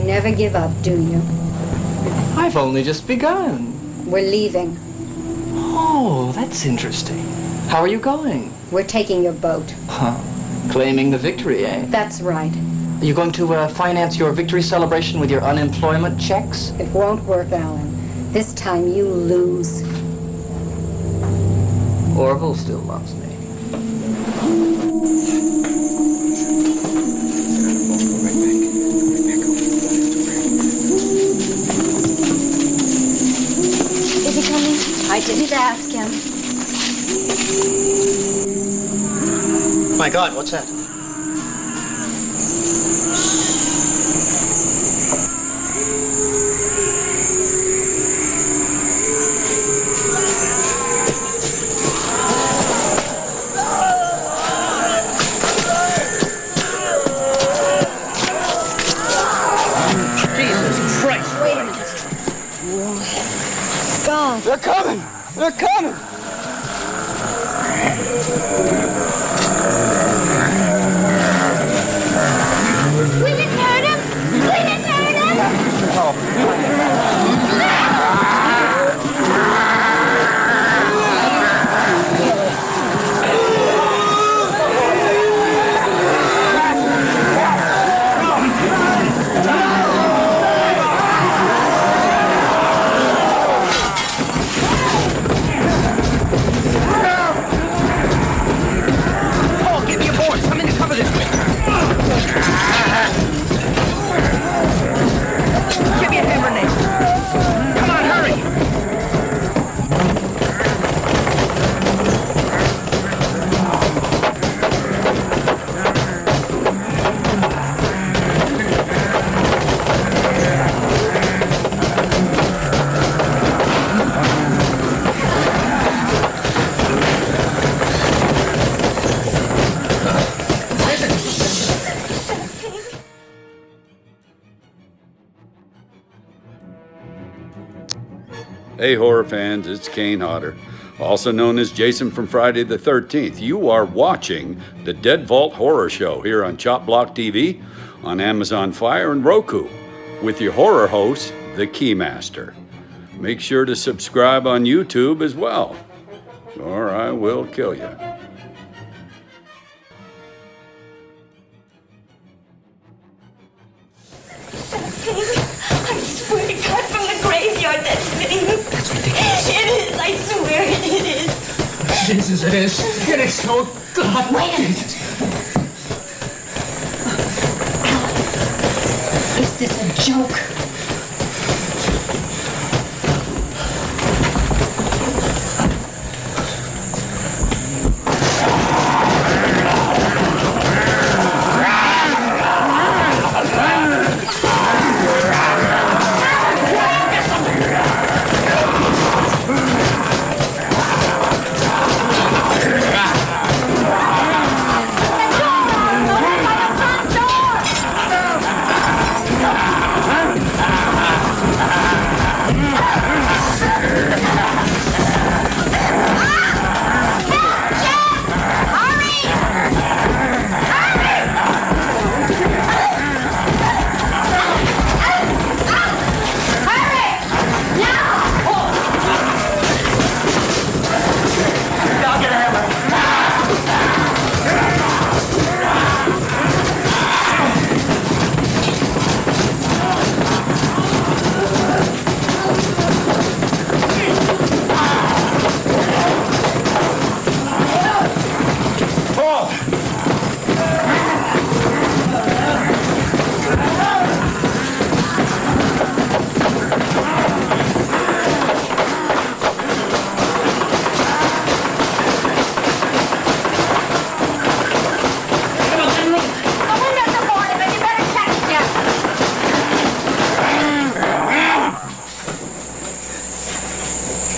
Never give up, do you? I've only just begun. We're leaving. Oh, that's interesting. How are you going? We're taking your boat. Huh. Claiming the victory, eh? That's right. Are you going to finance your victory celebration with your unemployment checks? It won't work, Alan. This time you lose. Orville still loves me. Is he coming? I didn't ask him. My God, what's that? Jesus Christ! Wait a minute. God. They're coming! They're coming! We didn't hurt him! We didn't hurt him! Hey horror fans, it's Kane Hodder, also known as Jason from Friday the 13th. You are watching the Dead Vault Horror Show here on Chop Block TV, on Amazon Fire and Roku, with your horror host, the Keymaster. Make sure to subscribe on YouTube as well, or I will kill you. I swear to God, from the graveyard, that's me. That's ridiculous. It is, I swear it is. Jesus, it is. It is. Oh, God. Wait a minute. Is this a joke?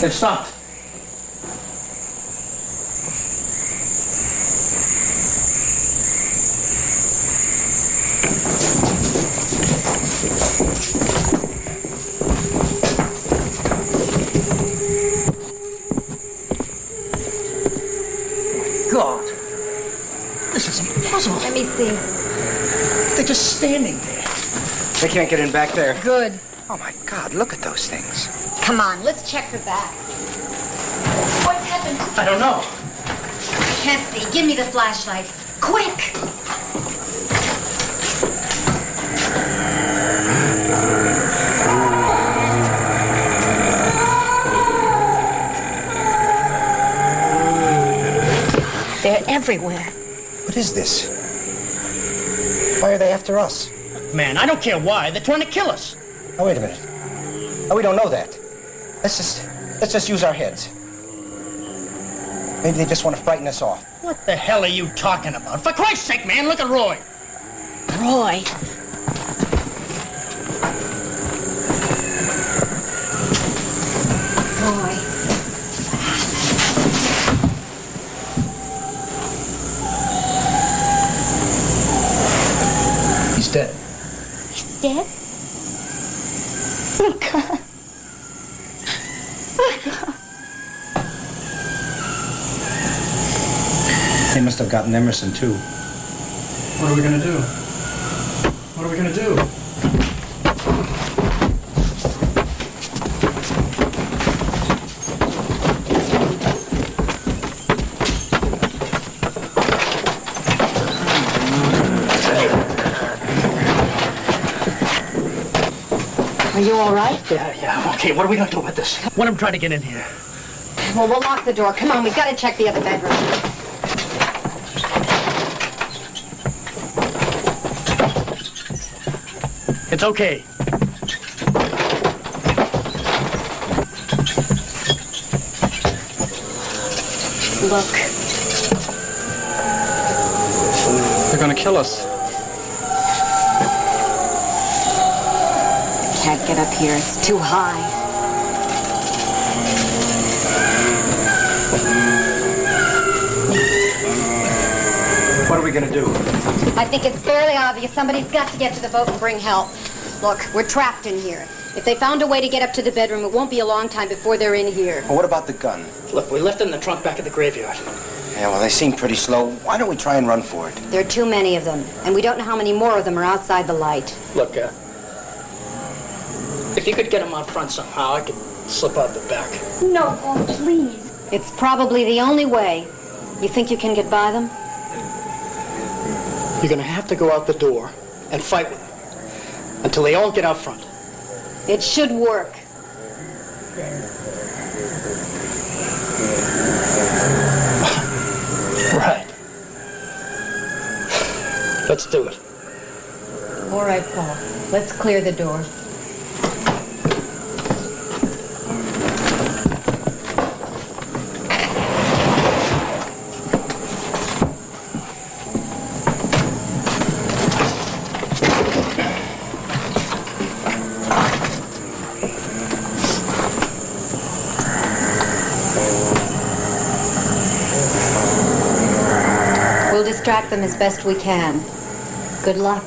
They've stopped. God. This is impossible. Let me see. They're just standing there. They can't get in back there. Good. Oh, my God, look at those things. Come on, let's check the back. What's happened? I don't know. I can't see. Give me the flashlight. Quick! They're everywhere. What is this? Why are they after us? Man, I don't care why. They're trying to kill us. Oh, wait a minute. Oh, we don't know that. Let's just use our heads. Maybe they just want to frighten us off. What the hell are you talking about? For Christ's sake, man, look at Roy. Roy. Roy. He's dead. He's dead? Oh, God. They must have gotten Emerson, too. What are we gonna do? What are we gonna do? Are you all right? Yeah. Okay, what are we gonna do about this? Let him try to get in here. Well, we'll lock the door. Come on, we've got to check the other bedroom. It's okay. Look. They're gonna kill us. Can't get up here. It's too high. What are we gonna do? I think it's fairly obvious somebody's got to get to the boat and bring help. Look, we're trapped in here. If they found a way to get up to the bedroom, it won't be a long time before they're in here. Well, what about the gun? Look, we left it in the trunk back at the graveyard. Yeah, well, they seem pretty slow. Why don't we try and run for it? There are too many of them, and we don't know how many more of them are outside the light. Look, if you could get them out front somehow, I could slip out the back. No, oh, please. It's probably the only way. You think you can get by them? You're gonna have to go out the door and fight with them until they all get out front. It should work. Right. Let's do it. All right, Paul. Let's clear the door. We'll distract them as best we can. Good luck.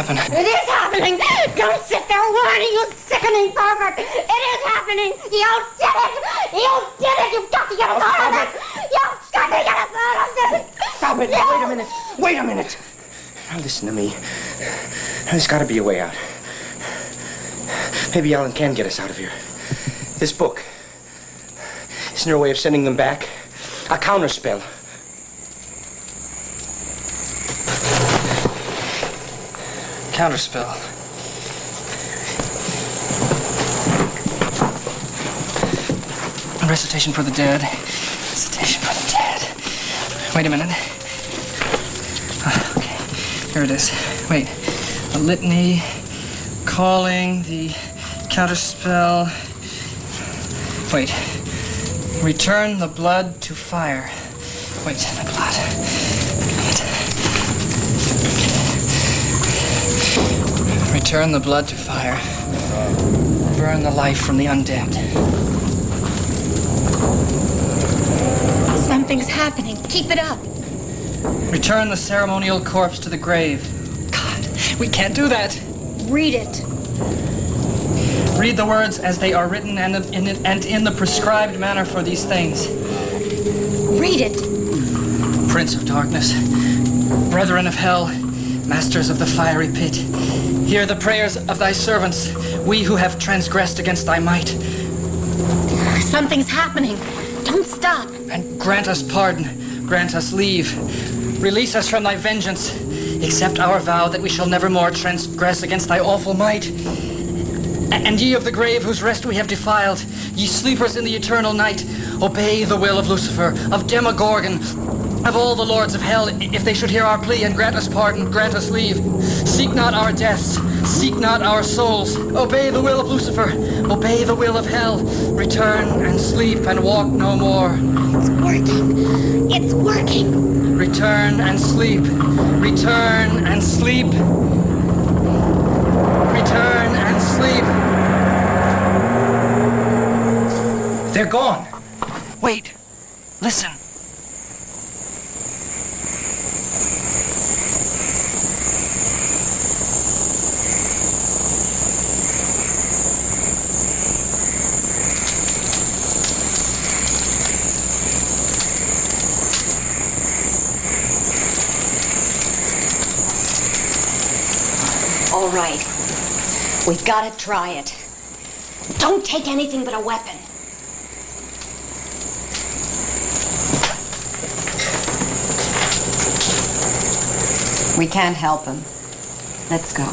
It is happening! Don't sit there whining, you sickening pervert! It is happening! You did it! You did it! You've got to get us out of this! You've got to get us out of this! Stop it! Yeah. Wait a minute! Wait a minute! Now listen to me. There's got to be a way out. Maybe Ellen can get us out of here. This book. Isn't there a way of sending them back? A counterspell. Counterspell. A recitation for the dead. Recitation for the dead. Wait a minute. Okay, here it is. Wait. A litany, calling, the counterspell. Wait. Return the blood to fire. Wait, the blood. Return the blood to fire. Burn the life from the undead. Something's happening. Keep it up. Return the ceremonial corpse to the grave. God, we can't do that. Read it. Read the words as they are written and in the prescribed manner for these things. Read it. Prince of darkness, brethren of hell, masters of the fiery pit, hear the prayers of thy servants, we who have transgressed against thy might. Something's happening. Don't stop. And grant us pardon, grant us leave. Release us from thy vengeance. accept our vow that we shall nevermore transgress against thy awful might. And ye of the grave whose rest we have defiled, ye sleepers in the eternal night, obey the will of Lucifer, of Demogorgon, of all the lords of hell. If they should hear our plea and grant us pardon, grant us leave. Seek not our deaths, seek not our souls. Obey the will of Lucifer, obey the will of hell. Return and sleep and walk no more. It's working. It's working. Return and sleep. Return and sleep. Return and sleep. They're gone. Wait. Listen. All right. We've got to try it. Don't take anything but a weapon. We can't help him. Let's go.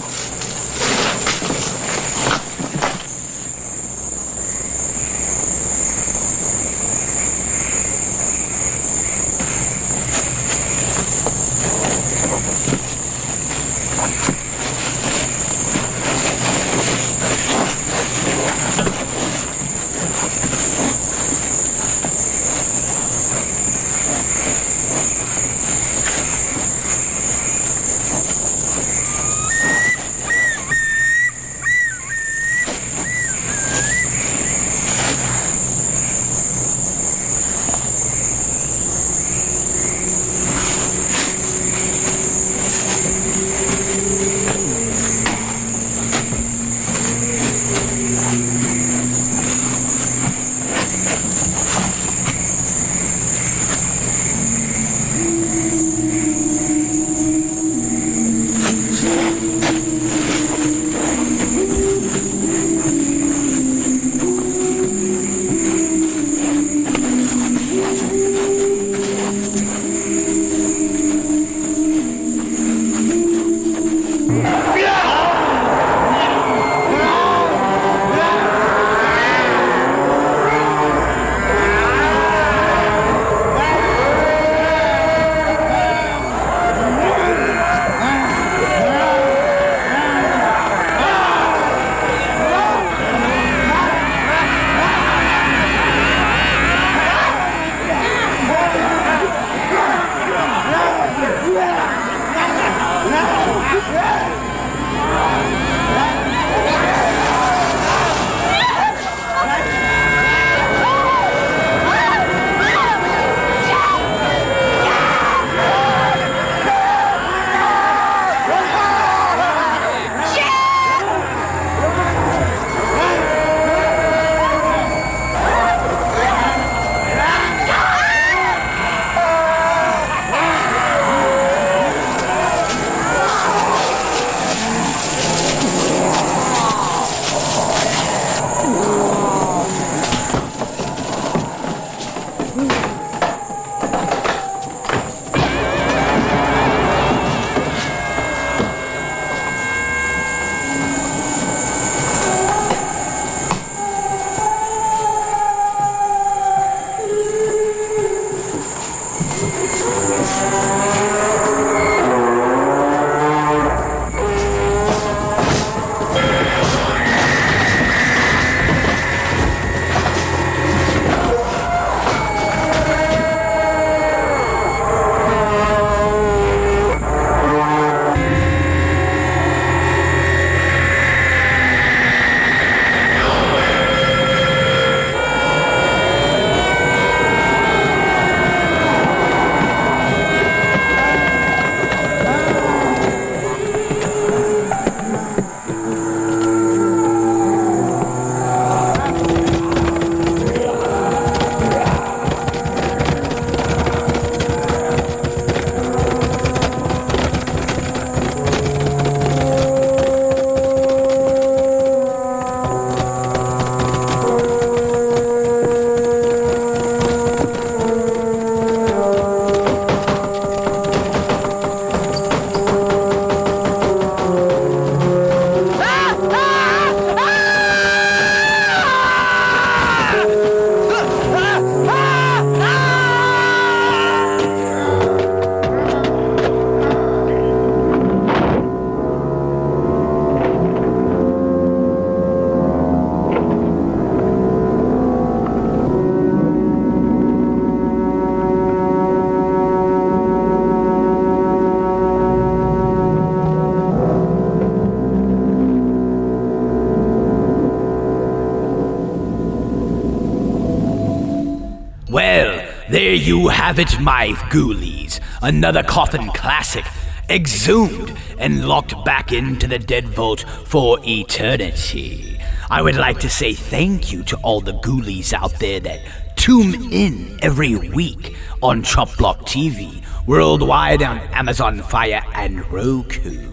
Well, there you have it, my ghoulies. Another coffin classic, exhumed and locked back into the Dead Vault for eternity. I would like to say thank you to all the ghoulies out there that tune in every week on Chop Block TV, worldwide on Amazon Fire and Roku.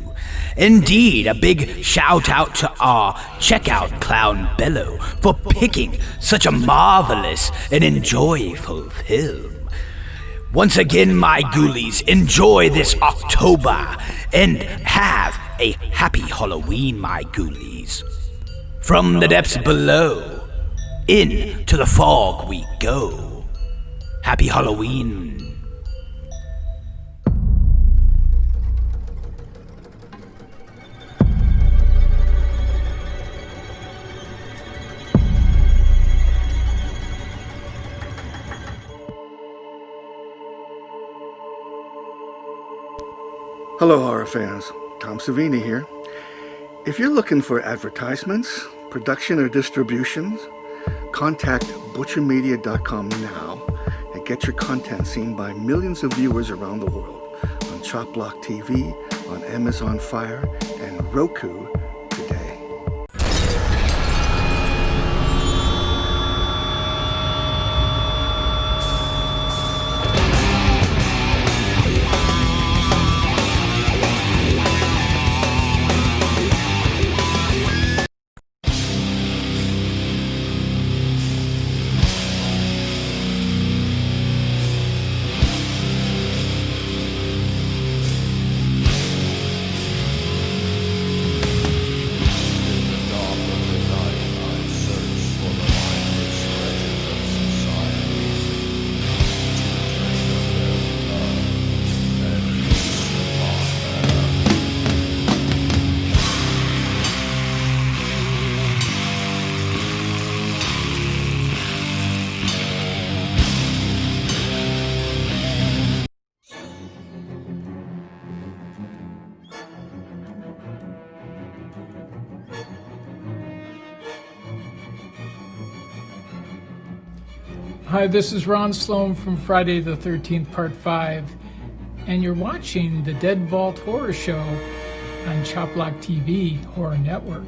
Indeed, a big shout out to our checkout clown Bello for picking such a marvelous and enjoyable film. Once again, my ghoulies, enjoy this October and have a happy Halloween, my ghoulies. From the depths below, into the fog we go. Happy Halloween. Hello, horror fans. Tom Savini here. If you're looking for advertisements, production, or distributions, contact butchermedia.com now and get your content seen by millions of viewers around the world on Chop Block TV, on Amazon Fire, and Roku today. Hi, this is Ron Sloan from Friday the 13th, Part 5, and you're watching the Dead Vault Horror Show on Chop Block TV Horror Network.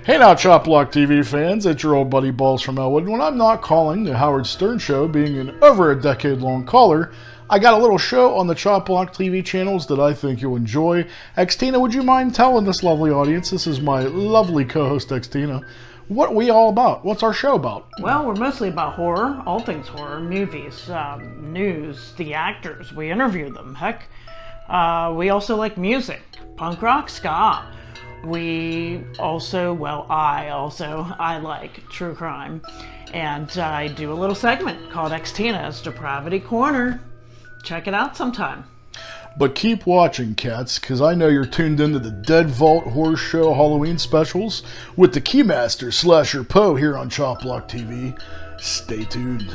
Hey now, Chop Block TV fans, it's your old buddy Balls from Elwood. When I'm not calling the Howard Stern Show, being an over a decade-long caller, I got a little show on the Chop Block TV channels that I think you'll enjoy. Xtina, would you mind telling this lovely audience, this is my lovely co-host Xtina, what are we all about? What's our show about? Well, we're mostly about horror, all things horror, movies, news, the actors. We interview them, heck. We also like music, punk rock, ska. We also, I like true crime. And I do a little segment called Xtina's Depravity Corner. Check it out sometime. But keep watching, cats, because I know you're tuned into the Dead Vault Horror Show Halloween specials with the Keymaster Slasher Poe here on Chop Block TV. Stay tuned.